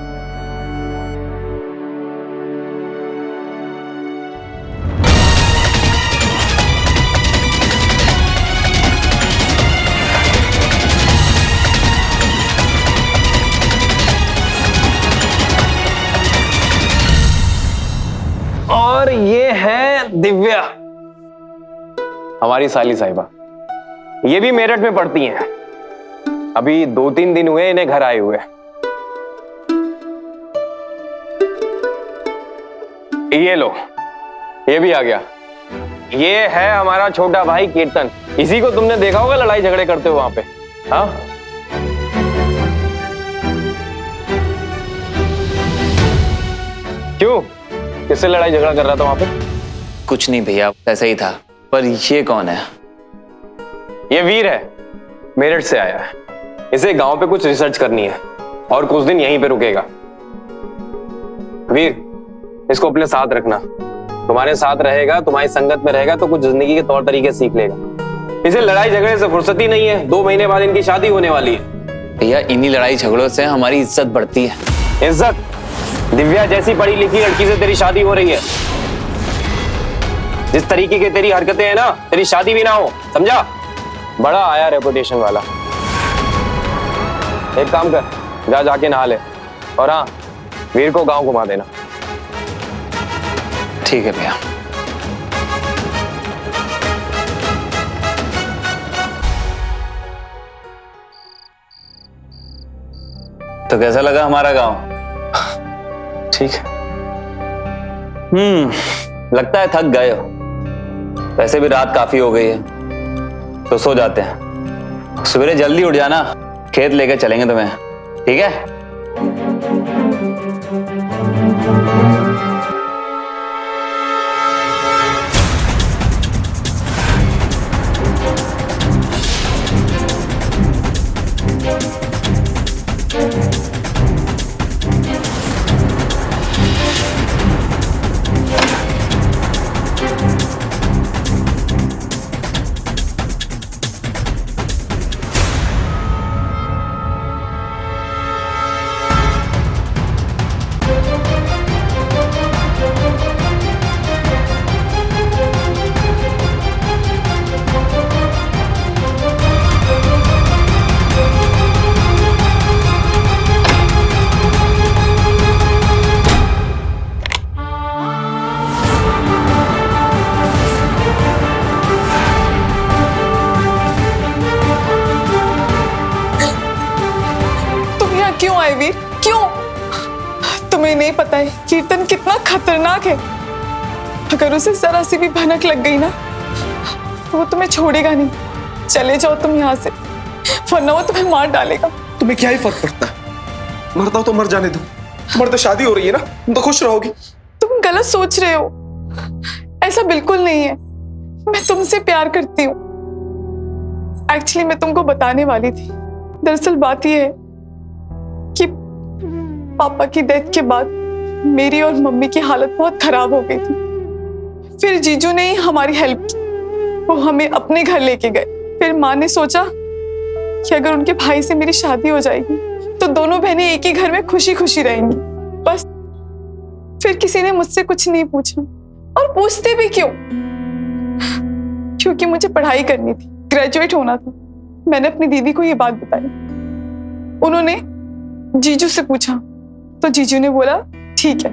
और ये है दिव्या, हमारी साली साहिबा। ये भी मेरठ में पढ़ती हैं। अभी 2-3 दिन हुए इन्हें घर आए हुए। ये लो, ये भी आ गया। ये है हमारा छोटा भाई कीर्तन। इसी को तुमने देखा होगा लड़ाई झगड़े करते हुए वहां पे। हाँ, क्यों? किससे लड़ाई झगड़ा कर रहा था वहां पे? कुछ नहीं भैया, ऐसा ही था। पर ये कौन है? ये वीर है, मेरठ से आया है। इसे गांव पे कुछ रिसर्च करनी है और कुछ दिन यहीं पे रुकेगा। वीर, इसको अपने साथ रखना। तुम्हारे साथ रहेगा, तुम्हारी संगत में रहेगा तो कुछ जिंदगी के तौर तरीके सीख लेगा। इसे लड़ाई झगड़े से फुर्सत ही नहीं है। 2 महीने बाद इनकी शादी होने वाली है। भैया, इन्हीं लड़ाई झगड़ों से हमारी इज्जत बढ़ती है। इज्जत? दिव्या जैसी पढ़ी लिखी लड़की से तेरी शादी हो रही है। जिस तरीके की तेरी हरकतें हैं ना, तेरी शादी भी ना हो, समझा? बड़ा आया रेपुटेशन वाला। एक काम कर, जाके नहा ले। और हाँ, वीर को गांव घुमा देना। ठीक है भैया। तो कैसा लगा हमारा गांव? ठीक है। लगता है थक गए हो। वैसे भी रात काफी हो गई है, तो सो जाते हैं। सवेरे जल्दी उठ जाना, खेत लेके चलेंगे तुम्हें, ठीक है? पता है कीर्तन कितना खतरनाक है। अगर उसे जरा सी भी भनक लग गई ना तो वो तुम्हें छोड़ेगा नहीं। चले जाओ तुम यहाँ से, वरना वो तुम्हें मार डालेगा। तुम्हें क्या ही फर्क पड़ता है, मरता हो तो मर जाने दो, मर तो शादी हो रही है ना, तुम तो खुश रहोगी। तुम गलत सोच रहे हो, ऐसा बिल्कुल नहीं है। मैं तुमसे प्यार करती हूँ। एक्चुअली मैं तुमको बताने वाली थी। दरअसल बात यह है कि पापा की डेथ के बाद मेरी और मम्मी की हालत बहुत खराब हो गई थी। फिर जीजू ने ही हमारी हेल्प की, वो हमें अपने घर लेके गए। फिर माँ ने सोचा कि अगर उनके भाई से मेरी शादी हो जाएगी तो दोनों बहनें एक ही घर में खुशी खुशी रहेंगी। बस फिर किसी ने मुझसे कुछ नहीं पूछा, और पूछते भी क्यों? क्योंकि मुझे पढ़ाई करनी थी, ग्रेजुएट होना था। मैंने अपनी दीदी को ये बात बताई। उन्होंने जीजू से पूछा तो जीजू ने बोला ठीक है।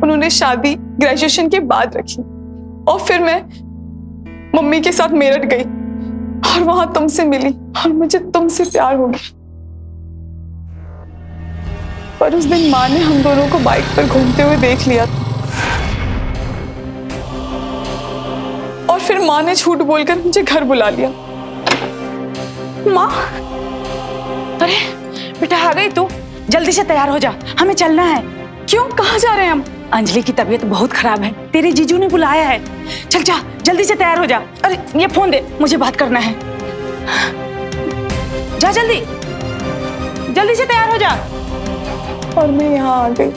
उन्होंने शादी ग्रेजुएशन के बाद रखी, और फिर मैं मम्मी के साथ मेरठ गई और वहां तुमसे मिली और मुझे तुमसे प्यार हो गया। पर उस दिन माँ ने हम दोनों को बाइक पर घूमते हुए देख लिया था, और फिर माँ ने झूठ बोलकर मुझे घर बुला लिया। माँ, अरे बेटा आ गई तू, जल्दी से तैयार हो जा, हमें चलना है। क्यों, कहाँ जा रहे हैं हम? अंजलि की तबीयत बहुत खराब है, तेरे जीजू ने बुलाया है। चल जा, जल्दी से तैयार हो जा। अरे ये फोन दे, मुझे बात करना है। जा जल्दी, जल्दी से तैयार हो जा। और मैं यहाँ आ गई।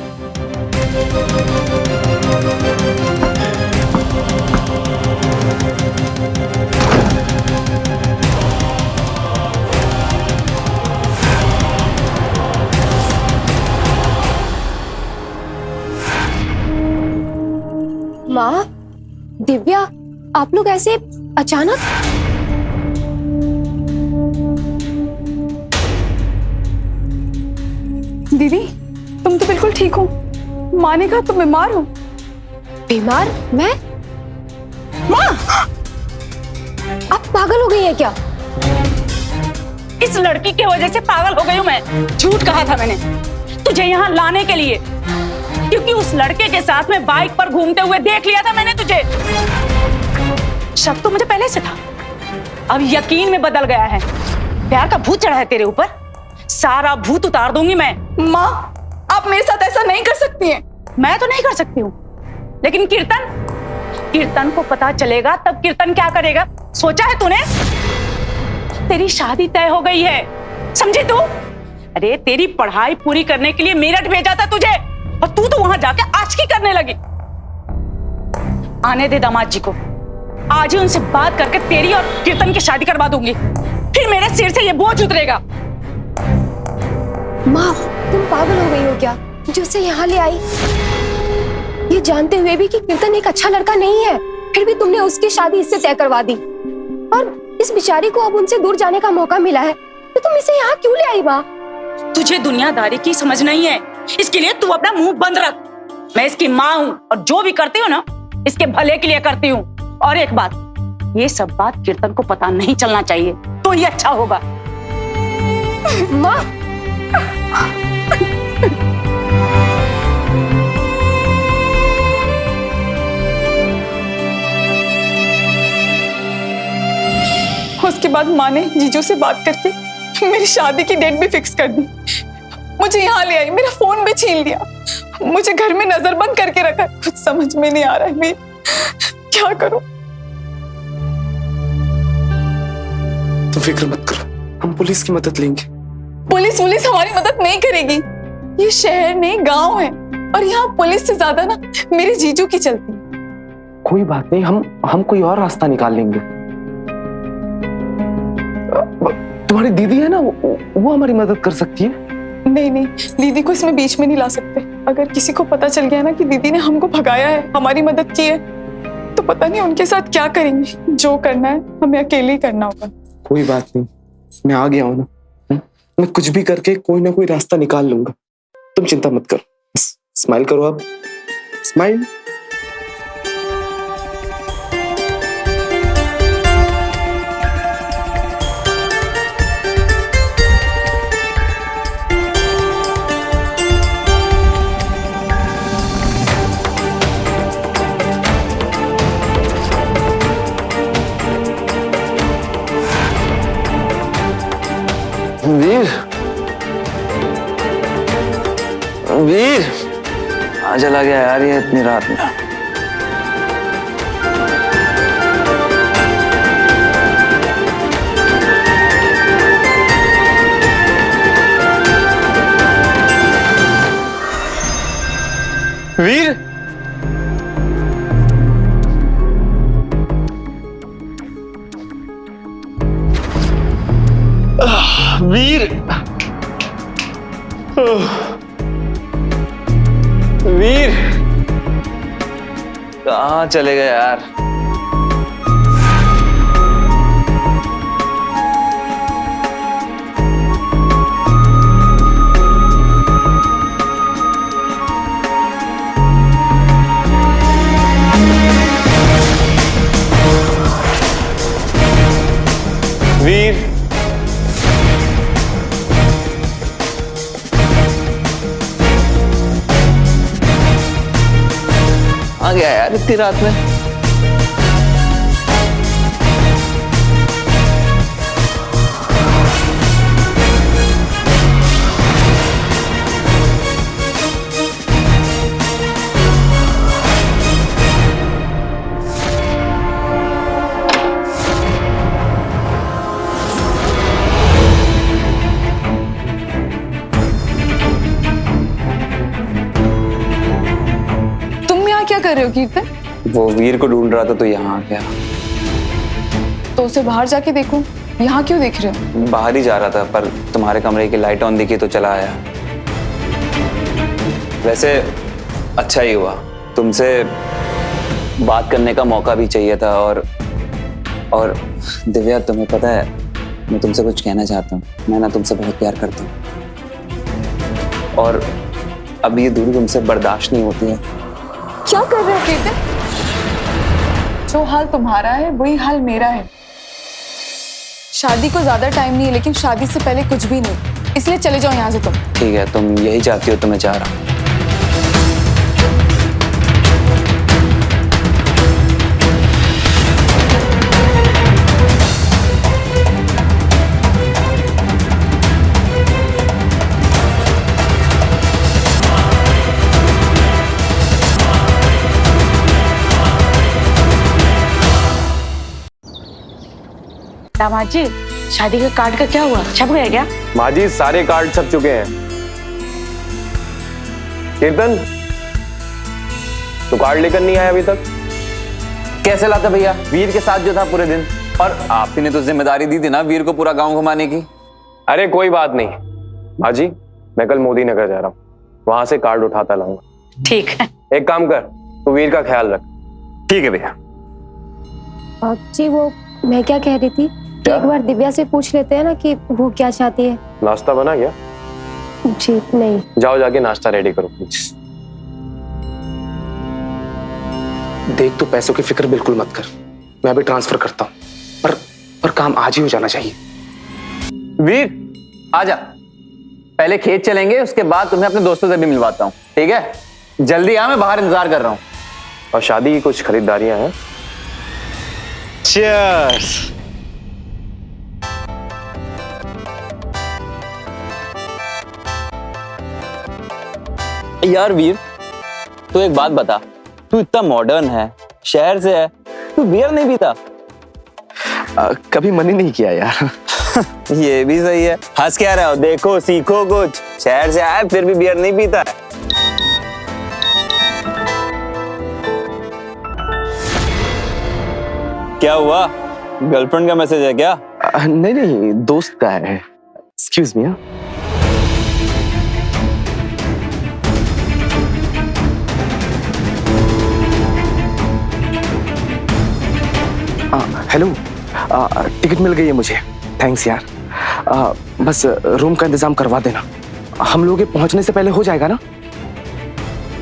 माँ, दिव्या, आप लोग ऐसे अचानक? दीदी, तुम तो बिल्कुल ठीक हो। माँ ने कहा तुम बीमार हो। बीमार? मैं? माँ, आप पागल हो गई है क्या? इस लड़की की वजह से पागल हो गई हूँ मैं। झूठ कहा था मैंने तुझे यहाँ लाने के लिए, क्योंकि उस लड़के के साथ में बाइक पर घूमते हुए देख लिया था मैंने तुझे। शक तो मुझे पहले से था, अब यकीन में बदल गया है। प्यार का भूत चढ़ा है तेरे ऊपर, सारा भूत उतार दूंगी मैं। माँ, आप मेरे साथ ऐसा नहीं कर सकती हैं। मैं तो नहीं कर सकती हूँ, लेकिन कीर्तन को पता चलेगा तब कीर्तन क्या करेगा, सोचा है तूने? तेरी शादी तय हो गई है, समझी तू? अरे तेरी पढ़ाई पूरी करने के लिए मेरठ भेजा था तुझे, और तू तो वहां जाके आशिकी करने लगी। आने दे दामाद जी को, आज ही उनसे बात करके तेरी और कीर्तन की शादी करवा दूंगी, फिर मेरे सिर से ये बोझ उतरेगा। माँ, तुम पागल हो गई हो क्या जो उसे यहाँ ले आई? ये जानते हुए भी कि कीर्तन एक अच्छा लड़का नहीं है, फिर भी तुमने उसकी शादी इससे तय करवा दी, और इस बेचारी को अब उनसे दूर जाने का मौका मिला है, तो तुम इसे यहाँ क्यों ले आई माँ? तुझे दुनियादारी की समझ नहीं है, इसके लिए तू अपना मुंह बंद रख। मैं इसकी माँ हूँ, और जो भी करती हूँ ना इसके भले के लिए करती हूँ। और एक बात, ये सब बात कीर्तन को पता नहीं चलना चाहिए, तो ये अच्छा होगा। माँ, उसके बाद माँ ने जीजू से बात करके मेरी शादी की डेट भी फिक्स कर दी। मुझे यहाँ ले आई, मेरा फोन भी छीन लिया, मुझे घर में नजरबंद करके रखा। कुछ समझ में नहीं आ रहा है मैं क्या करूं। तुम फिक्र मत करो, हम पुलिस की मदद लेंगे। पुलिस हमारी मदद नहीं करेगी। ये शहर नहीं गांव है, और यहाँ पुलिस से ज्यादा ना मेरे जीजू की चलती है। कोई बात नहीं, हम कोई और रास्ता निकाल लेंगे। तुम्हारी दीदी है ना, वो हमारी मदद कर सकती है। नहीं, दीदी को इसमें बीच में नहीं ला सकते। अगर किसी को पता चल गया ना कि दीदी ने हमको भगाया है, हमारी मदद की है, तो पता नहीं उनके साथ क्या करेंगे। जो करना है हमें अकेले ही करना होगा। कोई बात नहीं, मैं आ गया हूं ना, मैं कुछ भी करके कोई ना कोई रास्ता निकाल लूंगा। तुम चिंता मत करो, स्माइल करो अब, स्माइल। वीर, वीर, आ चला गया यार ये इतनी रात में। वीर, वीर, वीर, कहाँ चले गए यार? वीर, आ गया यार इतनी रात में। क्या कर रहे हो कीर्तन? वो वीर को ढूंढ रहा था तो यहाँ आ गया। तो उसे बाहर जाके देखो, यहाँ क्यों देख रहे हो? बाहर ही जा रहा था पर तुम्हारे कमरे की लाइट ऑन दिखी तो चला आया। वैसे अच्छा ही हुआ, तुमसे बात करने का मौका भी चाहिए था। और दिव्या, तुम्हें पता है मैं तुमसे कुछ कहना चाहता हूँ। मैं ना तुमसे बहुत प्यार करता हूँ और अब ये दूरी तुमसे बर्दाश्त नहीं होती है। क्या कर रहे हो कीर्तन? जो हाल तुम्हारा है वही हाल मेरा है। शादी को ज्यादा टाइम नहीं है, लेकिन शादी से पहले कुछ भी नहीं, इसलिए चले जाओ यहाँ से तुम। ठीक है, तुम यही चाहती हो तो मैं चाह रहा हूँ। दामाद जी, शादी के कार्ड का क्या हुआ? छप गया क्या? माँ जी, सारे कार्ड छप चुके हैं। कीर्तन, तू कार्ड लेकर नहीं आया अभी तक? कैसे लाता भैया? वीर के साथ जो था पूरे दिन। और आप ही ने तो जिम्मेदारी दी थी ना वीर को पूरा गांव घुमाने की। अरे कोई बात नहीं माँ जी, मैं कल मोदी नगर जा रहा हूँ, वहां से कार्ड उठाता लाऊंगा। ठीक है। एक काम कर, तू वीर का ख्याल रख। ठीक है भैया। जी वो मैं क्या कह रही थी, एक बार दिव्या से पूछ लेते हैं ना कि वो क्या चाहती है। नाश्ता बना गया? जी नहीं। जाओ जाके नाश्ता रेडी करो प्लीज। देख, तू पैसों की फिक्र बिल्कुल मत कर, मैं अभी ट्रांसफर करता हूँ। पर काम आज ही हो जाना चाहिए। वीर आजा, पहले खेत चलेंगे, उसके बाद तुम्हें अपने दोस्तों से भी मिलवाता हूँ। ठीक है, जल्दी आ, मैं बाहर इंतजार कर रहा हूँ। और शादी की कुछ खरीदारियां हैं। Cheers! यार वीर, तू एक बात बता, तू इतना मॉडर्न है, शहर से है, तू बियर नहीं पीता? कभी मन ही नहीं किया यार। ये भी सही है। हंस क्या रहे हो? देखो सीखो कुछ। शहर से आया फिर भी बियर नहीं पीता है। क्या हुआ? गर्लफ्रेंड का मैसेज है क्या? नहीं, दोस्त का है। Excuse me. हेलो, टिकट मिल गई है मुझे। थैंक्स यार। बस रूम का इंतजाम करवा देना, हम लोग के पहुंचने से पहले हो जाएगा ना?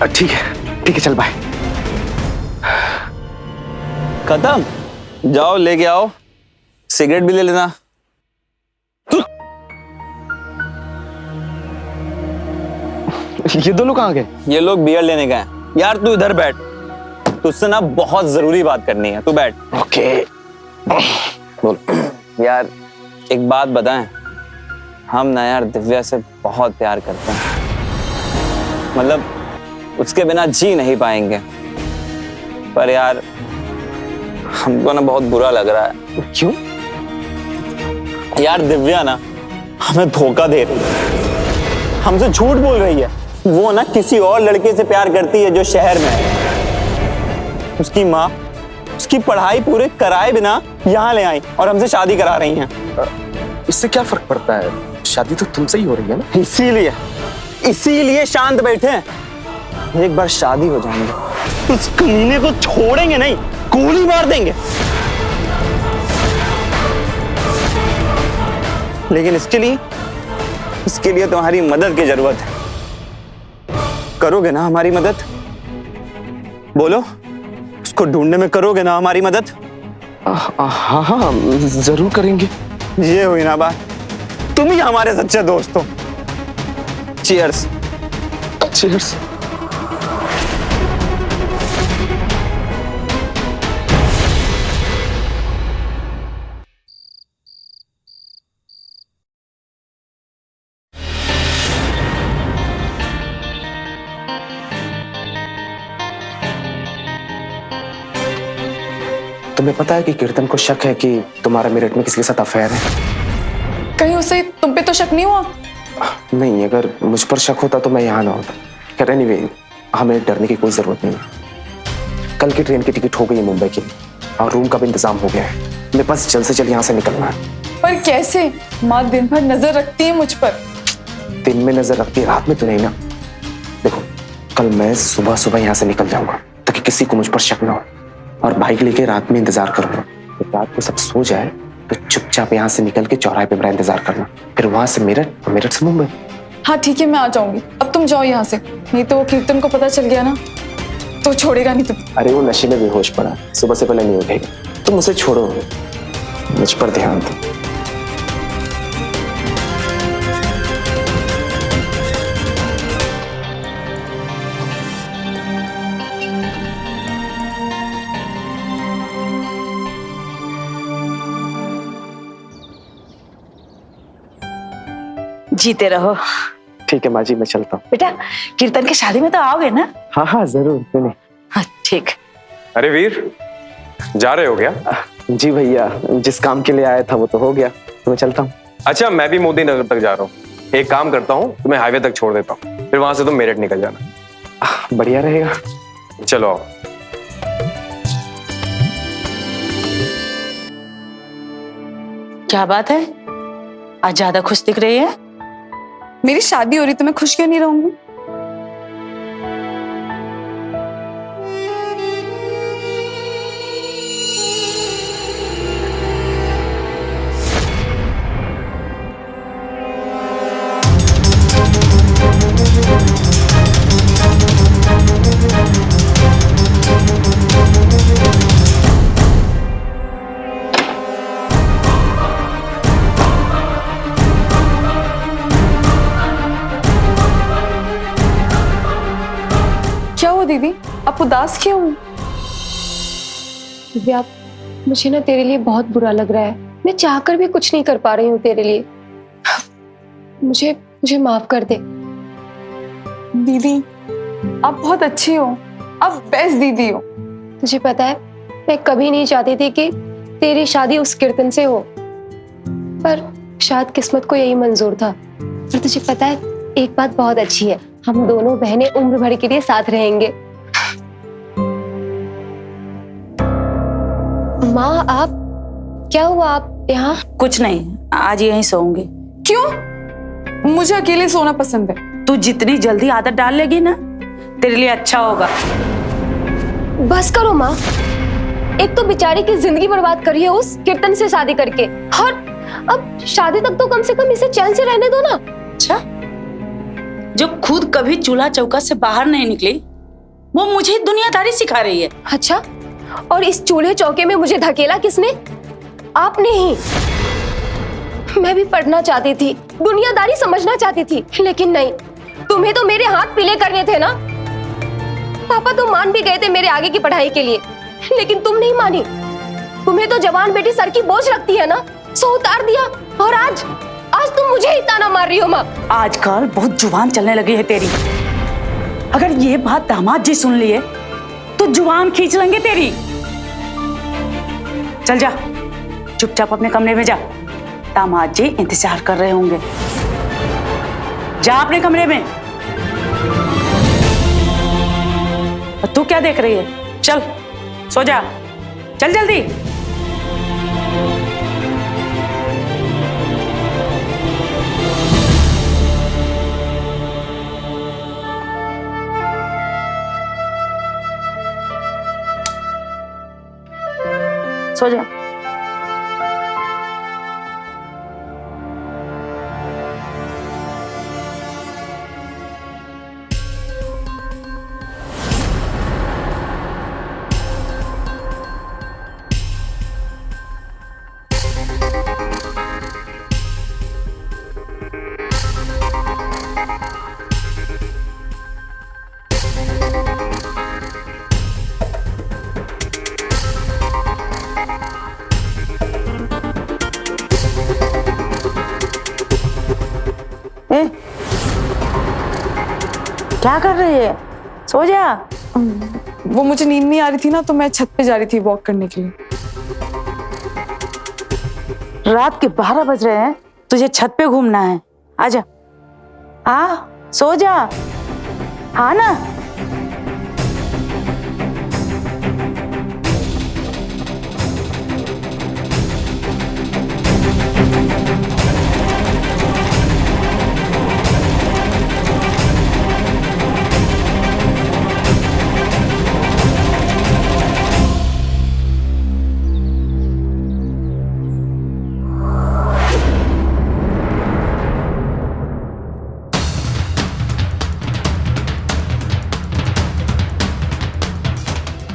ठीक है, चल बाय। खत्म? जाओ लेके आओ, सिगरेट भी ले लेना। ये दोनों कहाँ गए? ये लोग बियर लेने गए हैं। यार तू इधर बैठ, तुझसे ना बहुत जरूरी बात करनी है, तू बैठ। ओके। बोल। यार एक बात बताएं, हम ना यार दिव्या से बहुत प्यार करते हैं, मतलब उसके बिना जी नहीं पाएंगे। पर यार हमको ना बहुत बुरा लग रहा है। क्यों? यार दिव्या ना हमें धोखा दे रही है, हमसे झूठ बोल रही है। वो ना किसी और लड़के से प्यार करती है जो शहर में है। उसकी माँ उसकी पढ़ाई पूरे कराए बिना यहाँ ले आई और हमसे शादी करा रही हैं। इससे क्या फर्क पड़ता है? शादी तो तुमसे ही हो रही है ना। इसीलिए शांत बैठे हैं। एक बार शादी हो जाएंगे उस कमीने को छोड़ेंगे नहीं, गोली मार देंगे। लेकिन इसके लिए तुम्हारी मदद की जरूरत है। करोगे ना हमारी मदद? बोलो, उसको ढूंढने में करोगे ना हमारी मदद? हाँ हाँ जरूर करेंगे। ये हुई ना बात, तुम ही हमारे सच्चे दोस्त हो। चीयर्स। चीयर्स। तुम्हें पता है कि कीर्तन को शक है कि तुम्हारा मेरठ में किसी के साथ अफेयर है? कहीं उसे तुम पे तो शक नहीं हुआ? नहीं, अगर मुझ पर शक होता तो मैं यहाँ ना होता। खैर एनीवे, हमें डरने की कोई जरूरत नहीं है। कल की ट्रेन की टिकट हो गई है मुंबई की और रूम का भी इंतजाम हो गया है। मेरे पास जल्द से जल्द यहाँ से निकलना है। पर कैसे? माँ दिन भर नजर रखती है मुझ पर। दिन में नजर रखती है, रात में तो नहीं ना। देखो, कल मैं सुबह सुबह यहाँ से निकल जाऊंगा ताकि किसी को मुझ पर शक ना हो, और बाइक लेके रात में इंतजार करूंगा। तो रात को सब सो जाए तो चुपचाप यहाँ से निकल के चौराहे पे मेरा इंतजार करना, फिर वहां से मेरठ और मेरठ से मुंबई। हाँ ठीक है, मैं आ जाऊंगी। अब तुम जाओ यहाँ से, नहीं तो वो कीर्तन को पता चल गया ना तो छोड़ेगा नहीं तुम। अरे वो नशे में बेहोश पड़ा, सुबह से पहले नहीं उठेगा। तुम उसे छोड़ो, मुझ पर ध्यान दो। जीते रहो। ठीक है माँ जी, मैं चलता हूँ। बेटा कीर्तन की शादी में तो आओगे ना? हाँ हाँ जरूर, क्यों नहीं। हाँ ठीक। अरे वीर, जा रहे हो क्या? जी भैया, जिस काम के लिए आया था वो तो हो गया, तो मैं चलता हूँ। अच्छा, मैं भी मोदी नगर तक जा रहा हूँ। एक काम करता हूँ, तुम्हें हाईवे तक छोड़ देता हूँ, फिर वहां से तुम मेरठ निकल जाना। बढ़िया रहेगा। चलो आओ। क्या बात है, आज ज्यादा खुश दिख रही है? मेरी शादी हो रही तो मैं खुश क्यों नहीं रहूंगी? दीदी आप उदास क्यों? दिव्या, मुझे ना तेरे लिए बहुत बुरा लग रहा है। मैं चाहकर भी कुछ नहीं कर पा रही हूँ तेरे लिए। मुझे मुझे माफ कर दे। दीदी आप बहुत अच्छी हो, आप बेस्ट दीदी हो। तुझे पता है, मैं कभी नहीं चाहती थी कि तेरी शादी उस कीर्तन से हो, पर शायद किस्मत को यही मंजूर था। और तुझे पता है, एक बात बहुत अच्छी है, हम दोनों बहनें उम्र भर के लिए साथ रहेंगे। माँ, आप क्या हुआ, आप यहाँ? कुछ नहीं, आज यहीं सोऊंगी। क्यों? मुझे अकेले सोना पसंद है। तू जितनी जल्दी आदत डाल लेगी ना, तेरे लिए अच्छा होगा। बस करो माँ, एक तो बेचारी की जिंदगी बर्बाद करी है उस कीर्तन से शादी करके, और अब शादी तक तो कम से कम इसे चैन से रहने दो ना। अच्छा, जो खुद कभी चूल्हा चौका से बाहर नहीं निकली, वो मुझे दुनियादारी सिखा रही है। अच्छा, और इस चूल्हे चौके में मुझे धकेला किसने? आपने ही। मैं भी पढ़ना चाहती थी, दुनियादारी समझना चाहती थी, लेकिन नहीं, तुम्हें तो मेरे हाथ पीले करने थे ना। पापा तो मान भी गए थे मेरे आगे की पढ़ाई के लिए, लेकिन तुम नहीं मानी। तुम्हें तो जवान बेटी सर की बोझ लगती है ना, सो उतार दिया। और आज आज तुम मुझे ही ताना मार रही हो माँ। आजकल बहुत जुबान चलने लगी है तेरी। अगर ये बात दामाद जी सुन लिए तो जुबान खींच लेंगे तेरी। चल जा, चुपचाप अपने कमरे में जा, दामाद जी इंतजार कर रहे होंगे। जा अपने कमरे में। और तू क्या देख रही है? चल सो जा, चल जल्दी। सो जा। क्या कर रही है? सो जा। वो मुझे नींद नहीं आ रही थी ना, तो मैं छत पे जा रही थी वॉक करने के लिए। रात के 12 बज रहे हैं, तुझे छत पे घूमना है? आजा, आ सो जा। हाँ ना?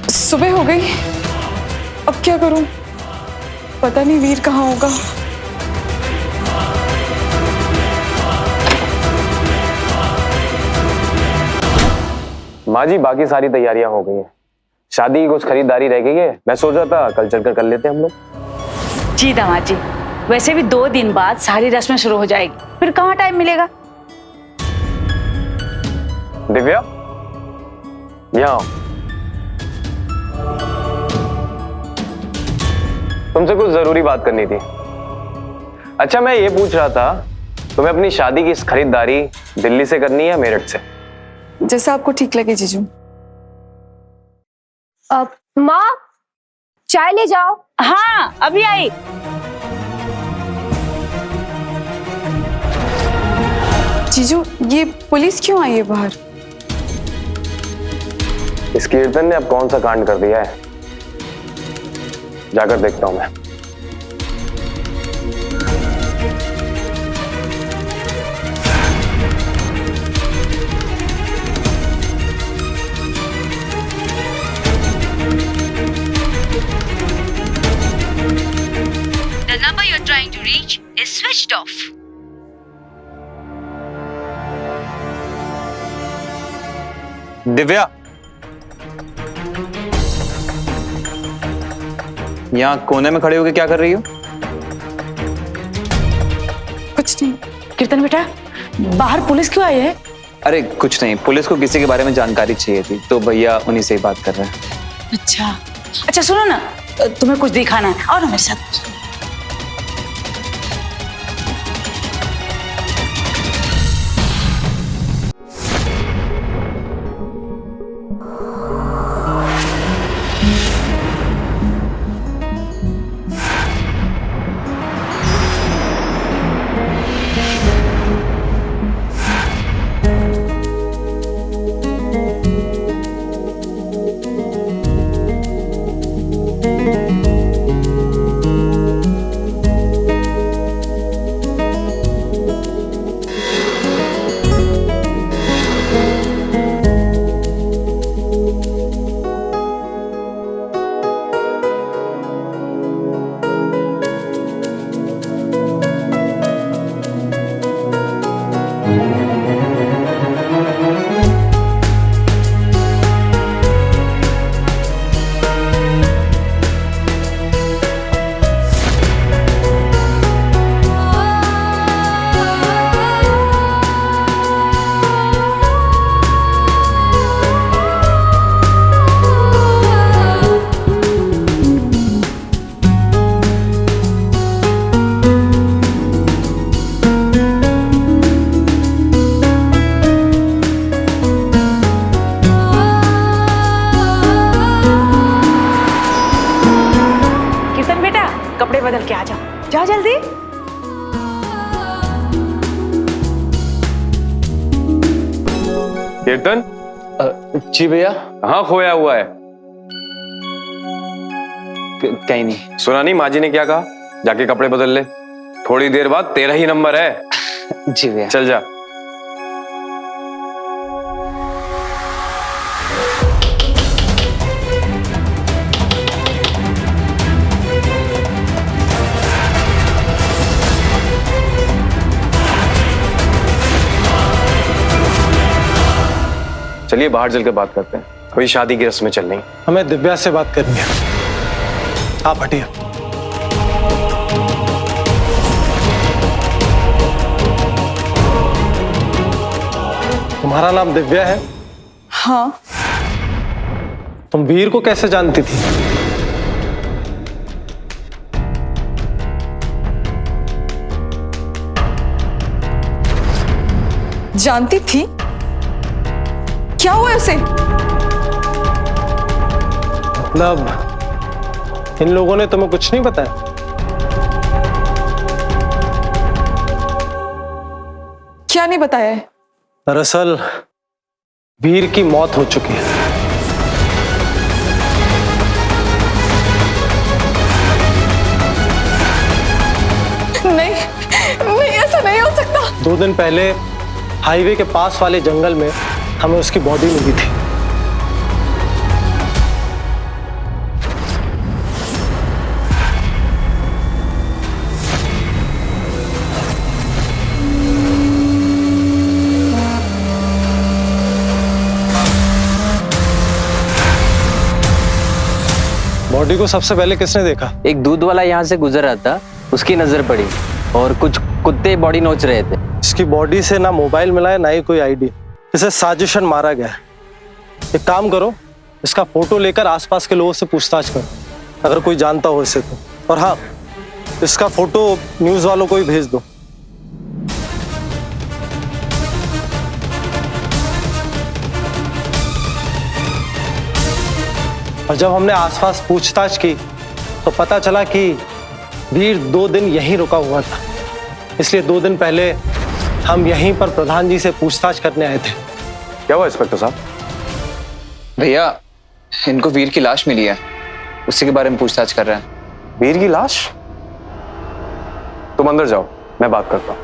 सुबह हो गई, अब क्या करूं? पता नहीं वीर कहाँ होगा। माँ जी बाकी सारी तैयारियां हो गई हैं। शादी की कुछ खरीदारी रह गई है, मैं सोच रहा था कल चलकर कर लेते हैं हम लोग। जी दामाद जी, वैसे भी 2 दिन बाद सारी रस्में शुरू हो जाएगी, फिर कहाँ टाइम मिलेगा। दिव्या, यहाँ आओ। तुमसे कुछ जरूरी बात करनी थी। अच्छा, मैं ये पूछ रहा था, तुम्हें अपनी शादी की खरीदारी दिल्ली से करनी है या मेरठ से? जैसा आपको ठीक लगे जीजू। माँ, चाय ले जाओ। हाँ अभी आई। जीजू, ये पुलिस क्यों आई है बाहर? इस कीर्तन ने अब कौन सा कांड कर दिया है, जाकर देखता हूं मैं। The number you're trying to reach is switched off. Divya, यहाँ कोने में खड़े होकर क्या कर रही हो? कुछ नहीं। कीर्तन बेटा, बाहर पुलिस क्यों आई है? अरे कुछ नहीं, पुलिस को किसी के बारे में जानकारी चाहिए थी, तो भैया उन्हीं से ही बात कर रहे हैं। अच्छा अच्छा, सुनो ना, तुम्हें कुछ दिखाना है, आओ ना मेरे साथ। कीर्तन, जी भैया। कहाँ खोया हुआ है? कहीं नहीं। सुना नहीं माँ जी ने क्या कहा? जाके कपड़े बदल ले, थोड़ी देर बाद तेरा ही नंबर है। जी भैया। चल जा। चलिए बाहर चल के बात करते हैं, अभी शादी की रस्में चल रही। हमें दिव्या से बात करनी है, आप हटिए। तुम्हारा नाम दिव्या है? हाँ। तुम वीर को कैसे जानती थी? जानती थी? क्या हुआ उसे? मतलब इन लोगों ने तुम्हें कुछ नहीं बताया? क्या नहीं बताया है? दरअसल वीर की मौत हो चुकी है। नहीं, नहीं, ऐसा नहीं हो सकता। 2 दिन पहले हाईवे के पास वाले जंगल में हमें उसकी बॉडी मिली थी। बॉडी को सबसे पहले किसने देखा? एक दूध वाला यहाँ से गुजर रहा था, उसकी नजर पड़ी और कुछ कुत्ते बॉडी नोच रहे थे। इसकी बॉडी से ना मोबाइल मिला है ना ही कोई आईडी। इसे साजिशन मारा गया है। एक काम करो, इसका फोटो लेकर आसपास के लोगों से पूछताछ करो, अगर कोई जानता हो इसे तो। और हाँ, इसका फोटो न्यूज वालों को ही भेज दो। और जब हमने आसपास पूछताछ की तो पता चला कि वीर 2 दिन यहीं रुका हुआ था, इसलिए 2 दिन पहले हम यहीं पर प्रधान जी से पूछताछ करने आए थे। क्या हुआ इंस्पेक्टर साहब? भैया, इनको वीर की लाश मिली है, उसी के बारे में पूछताछ कर रहे हैं। वीर की लाश? तुम अंदर जाओ, मैं बात करता हूं।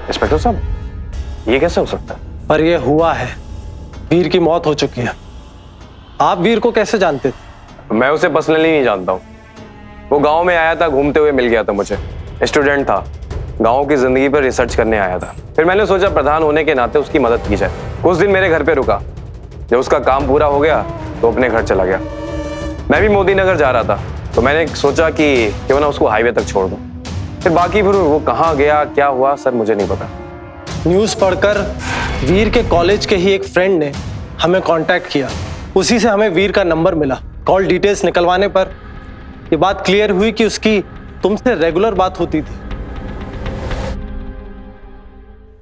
इंस्पेक्टर साहब, ये कैसे हो सकता है? पर यह हुआ है, वीर की मौत हो चुकी है। आप वीर को कैसे जानते थे? मैं उसे पर्सनली नहीं जानता हूं। वो गांव में आया था, घूमते हुए मिल गया था मुझे। स्टूडेंट था, गांव की जिंदगी पर रिसर्च करने आया था। फिर मैंने सोचा प्रधान होने के नाते उसकी मदद की जाए। कुछ दिन मेरे घर पे रुका, जब उसका काम पूरा हो गया तो अपने घर चला गया। मैं भी मोदी नगर जा रहा था, तो मैंने सोचा कि क्यों ना उसको हाईवे तक छोड़ दूं। फिर बाकी फिर वो कहाँ गया, क्या हुआ, सर मुझे नहीं पता। न्यूज पढ़कर वीर के कॉलेज के ही एक फ्रेंड ने हमें कांटेक्ट किया, उसी से हमें वीर का नंबर मिला। कॉल डिटेल्स निकलवाने पर ये बात क्लियर हुई कि उसकी तुमसे रेगुलर बात होती थी।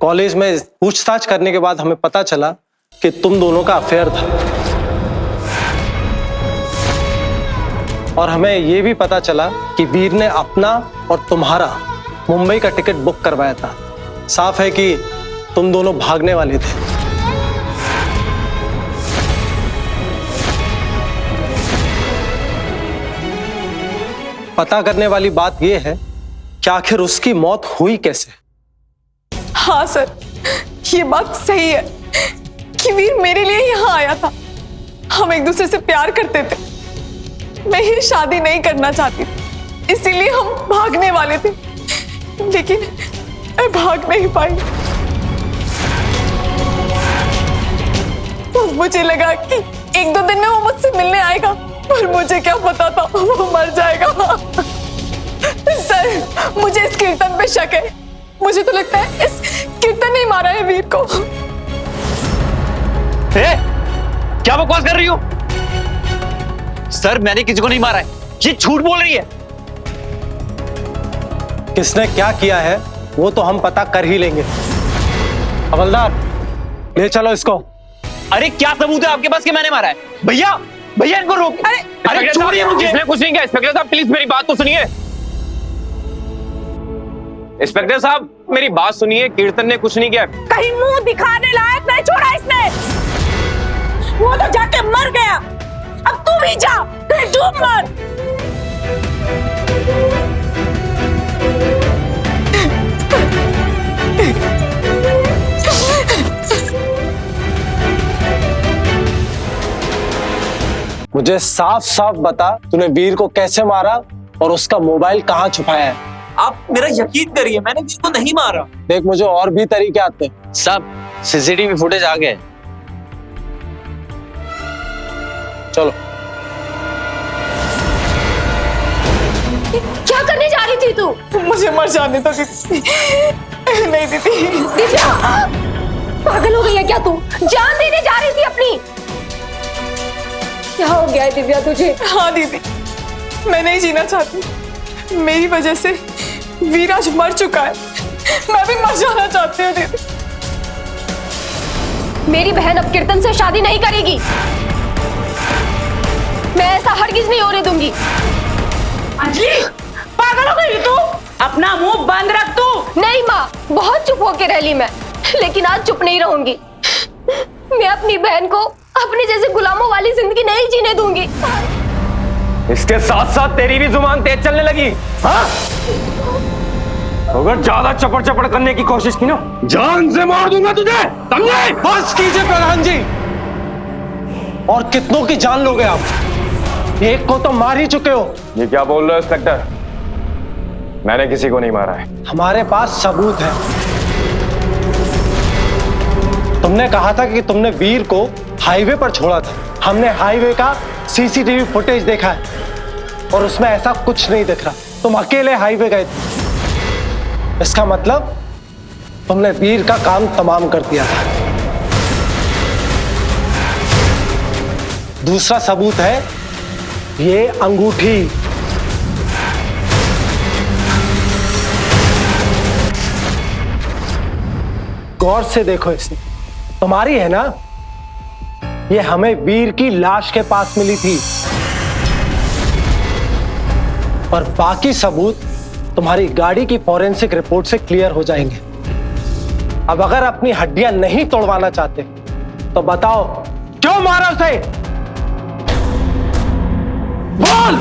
कॉलेज में पूछताछ करने के बाद हमें पता चला कि तुम दोनों का अफेयर था, और हमें यह भी पता चला कि वीर ने अपना और तुम्हारा मुंबई का टिकट बुक करवाया था। साफ है कि तुम दोनों भागने वाले थे। पता करने वाली बात यह है कि आखिर उसकी मौत हुई कैसे। हाँ सर, ये बात सही है कि वीर मेरे लिए यहाँ आया था। हम एक दूसरे से प्यार करते थे। मैं ये शादी नहीं करना चाहती थी, इसीलिए हम भागने वाले थे, लेकिन मैं भाग नहीं पाई। मुझे लगा कि 1-2 दिन में वो मुझसे मिलने आएगा, पर मुझे क्या पता था वो मर जाएगा। सर, मुझे इस कीर्तन पे शक है। मुझे तो लगता है इस कीर्तन ने ही मारा है वीर को। क्या बकवास कर रही हो? सर, मैंने किसी को नहीं मारा है, ये झूठ बोल रही है। किसने क्या किया है वो तो हम पता कर ही लेंगे। हवलदार, ले चलो इसको। अरे क्या सबूत है आपके पास कि मैंने मारा है? भैया, भैया इनको रोक। अरे छोड़िए मुझे। इसने कुछ नहीं किया। इंस्पेक्टर साहब प्लीज मेरी बात तो सुनिए। इंस्पेक्टर साहब, मेरी बात सुनिए, कीर्तन ने कुछ नहीं किया। कहीं मुंह दिखाने लायक नहीं छोड़ा इसने। वो तो जाके मर गया, अब तू भी जा, कहीं डूब मत। मुझे साफ साफ बता, तूने वीर को कैसे मारा और उसका मोबाइल कहाँ छुपाया है? आप मेरा यकीन करिए, मैंने वीर को नहीं मारा। देख, मुझे और भी तरीके आते हैं। सब सीसीटीवी फुटेज आ गए। चलो। क्या करने जा रही थी तू? मुझे मर जाने दो दीदी। नहीं दीदी। दिव्या, पागल हो गई है क्या तू? जान देने जा रही थी अपनी। क्या हो गया है दिव्या तुझे? हाँ दीदी, मैं नहीं जीना चाहती। मेरी वजह से वीर आज मर चुका है। मैं भी मर जाना चाहती हूँ दीदी। मेरी बहन अब कीर्तन से शादी नहीं करेगी। मैं ऐसा हरगिज नहीं होने दूंगी। अंजलि, पागल हो गई तू? अपना मुंह बंद रख तू। नहीं माँ, बहुत चुप होके रह ली मैं, लेकिन आज चुप नहीं रहूंगी। मैं अपनी बहन को अपनी जैसे गुलामों वाली जिंदगी नहीं जीने दूंगी। इसके साथ साथ तेरी भी जुबान तेज चलने लगी। हाँ? अगर ज्यादा चपड़ चपड़ करने की कोशिश की ना, जान से मार दूंगा तुझे, समझे? बस कीजिए प्रधान जी। और कितनों की जान लोगे आप? एक को तो मार ही चुके हो। ये क्या बोल रहे हो इंस्पेक्टर? मैंने किसी को नहीं मारा है। हमारे पास सबूत है। तुमने कहा था कि तुमने वीर को हाईवे पर छोड़ा था। हमने हाईवे का सीसीटीवी फुटेज देखा है और उसमें ऐसा कुछ नहीं दिख रहा। तुम अकेले हाईवे गए थे। इसका मतलब तुमने वीर का काम तमाम कर दिया था। दूसरा सबूत है ये अंगूठी। गौर से देखो इसे, तुम्हारी है ना? ये हमें वीर की लाश के पास मिली थी और बाकी सबूत तुम्हारी गाड़ी की फॉरेंसिक रिपोर्ट से क्लियर हो जाएंगे। अब अगर अपनी हड्डियां नहीं तोड़वाना चाहते तो बताओ क्यों मारा उसे? बोल।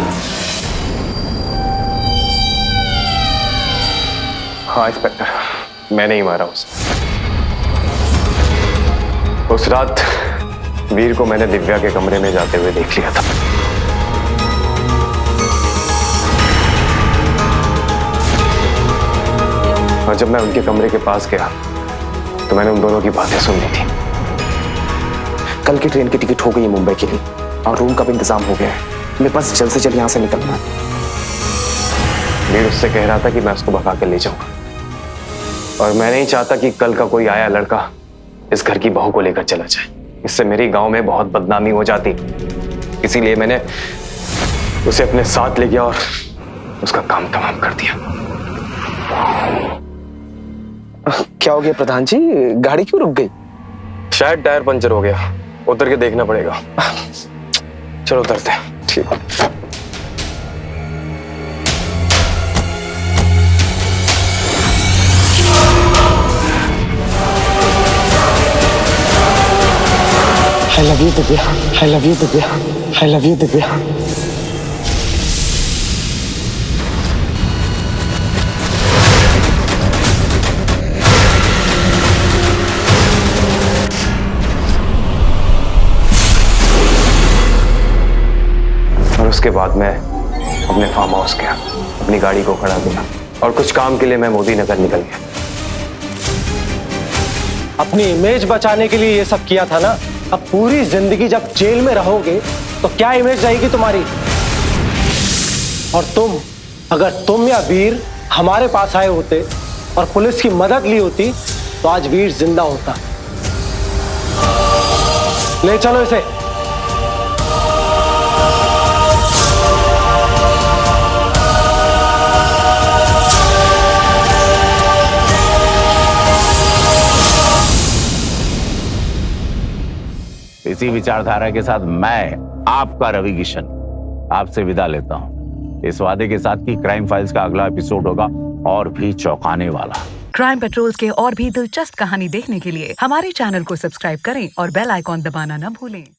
हाँ इंस्पेक्टर, मैं नहीं मारा उसे। उस रात वीर को मैंने दिव्या के कमरे में जाते हुए देख लिया था। और जब मैं उनके कमरे के पास गया तो मैंने उन दोनों की बातें सुन ली थी। कल की ट्रेन की टिकट हो गई है मुंबई के लिए और रूम का भी इंतजाम हो गया है। मेरे पास जल्द से जल्द यहाँ से निकलना है। वीर उससे कह रहा था कि मैं उसको भगा कर ले जाऊंगा और मैं नहीं चाहता कि कल का कोई आया लड़का इस घर की बहू को लेकर चला जाए। इससे मेरी गांव में बहुत बदनामी हो जाती। इसीलिए मैंने उसे अपने साथ ले गया और उसका काम तमाम कर दिया। क्या हो गया प्रधान जी? गाड़ी क्यों रुक गई? शायद टायर पंचर हो गया, उतर के देखना पड़ेगा। चलो उतरते हैं। ठीक है। I love you, Divya. I love you, Divya. I love you, Divya. और उसके बाद मैं अपने फार्म हाउस गया, अपनी गाड़ी को खड़ा किया और कुछ काम के लिए मैं मोदी नगर निकल गया। अपनी इमेज बचाने के लिए ये सब किया था ना? अब पूरी जिंदगी जब जेल में रहोगे तो क्या इमेज रहेगी तुम्हारी? और तुम, अगर तुम या वीर हमारे पास आए होते और पुलिस की मदद ली होती तो आज वीर जिंदा होता। ले चलो इसे। इसी विचारधारा के साथ मैं आपका रवि किशन आपसे विदा लेता हूं, इस वादे के साथ कि क्राइम फाइल्स का अगला एपिसोड होगा और भी चौंकाने वाला। क्राइम पेट्रोल्स के और भी दिलचस्प कहानी देखने के लिए हमारे चैनल को सब्सक्राइब करें और बेल आइकॉन दबाना न भूलें।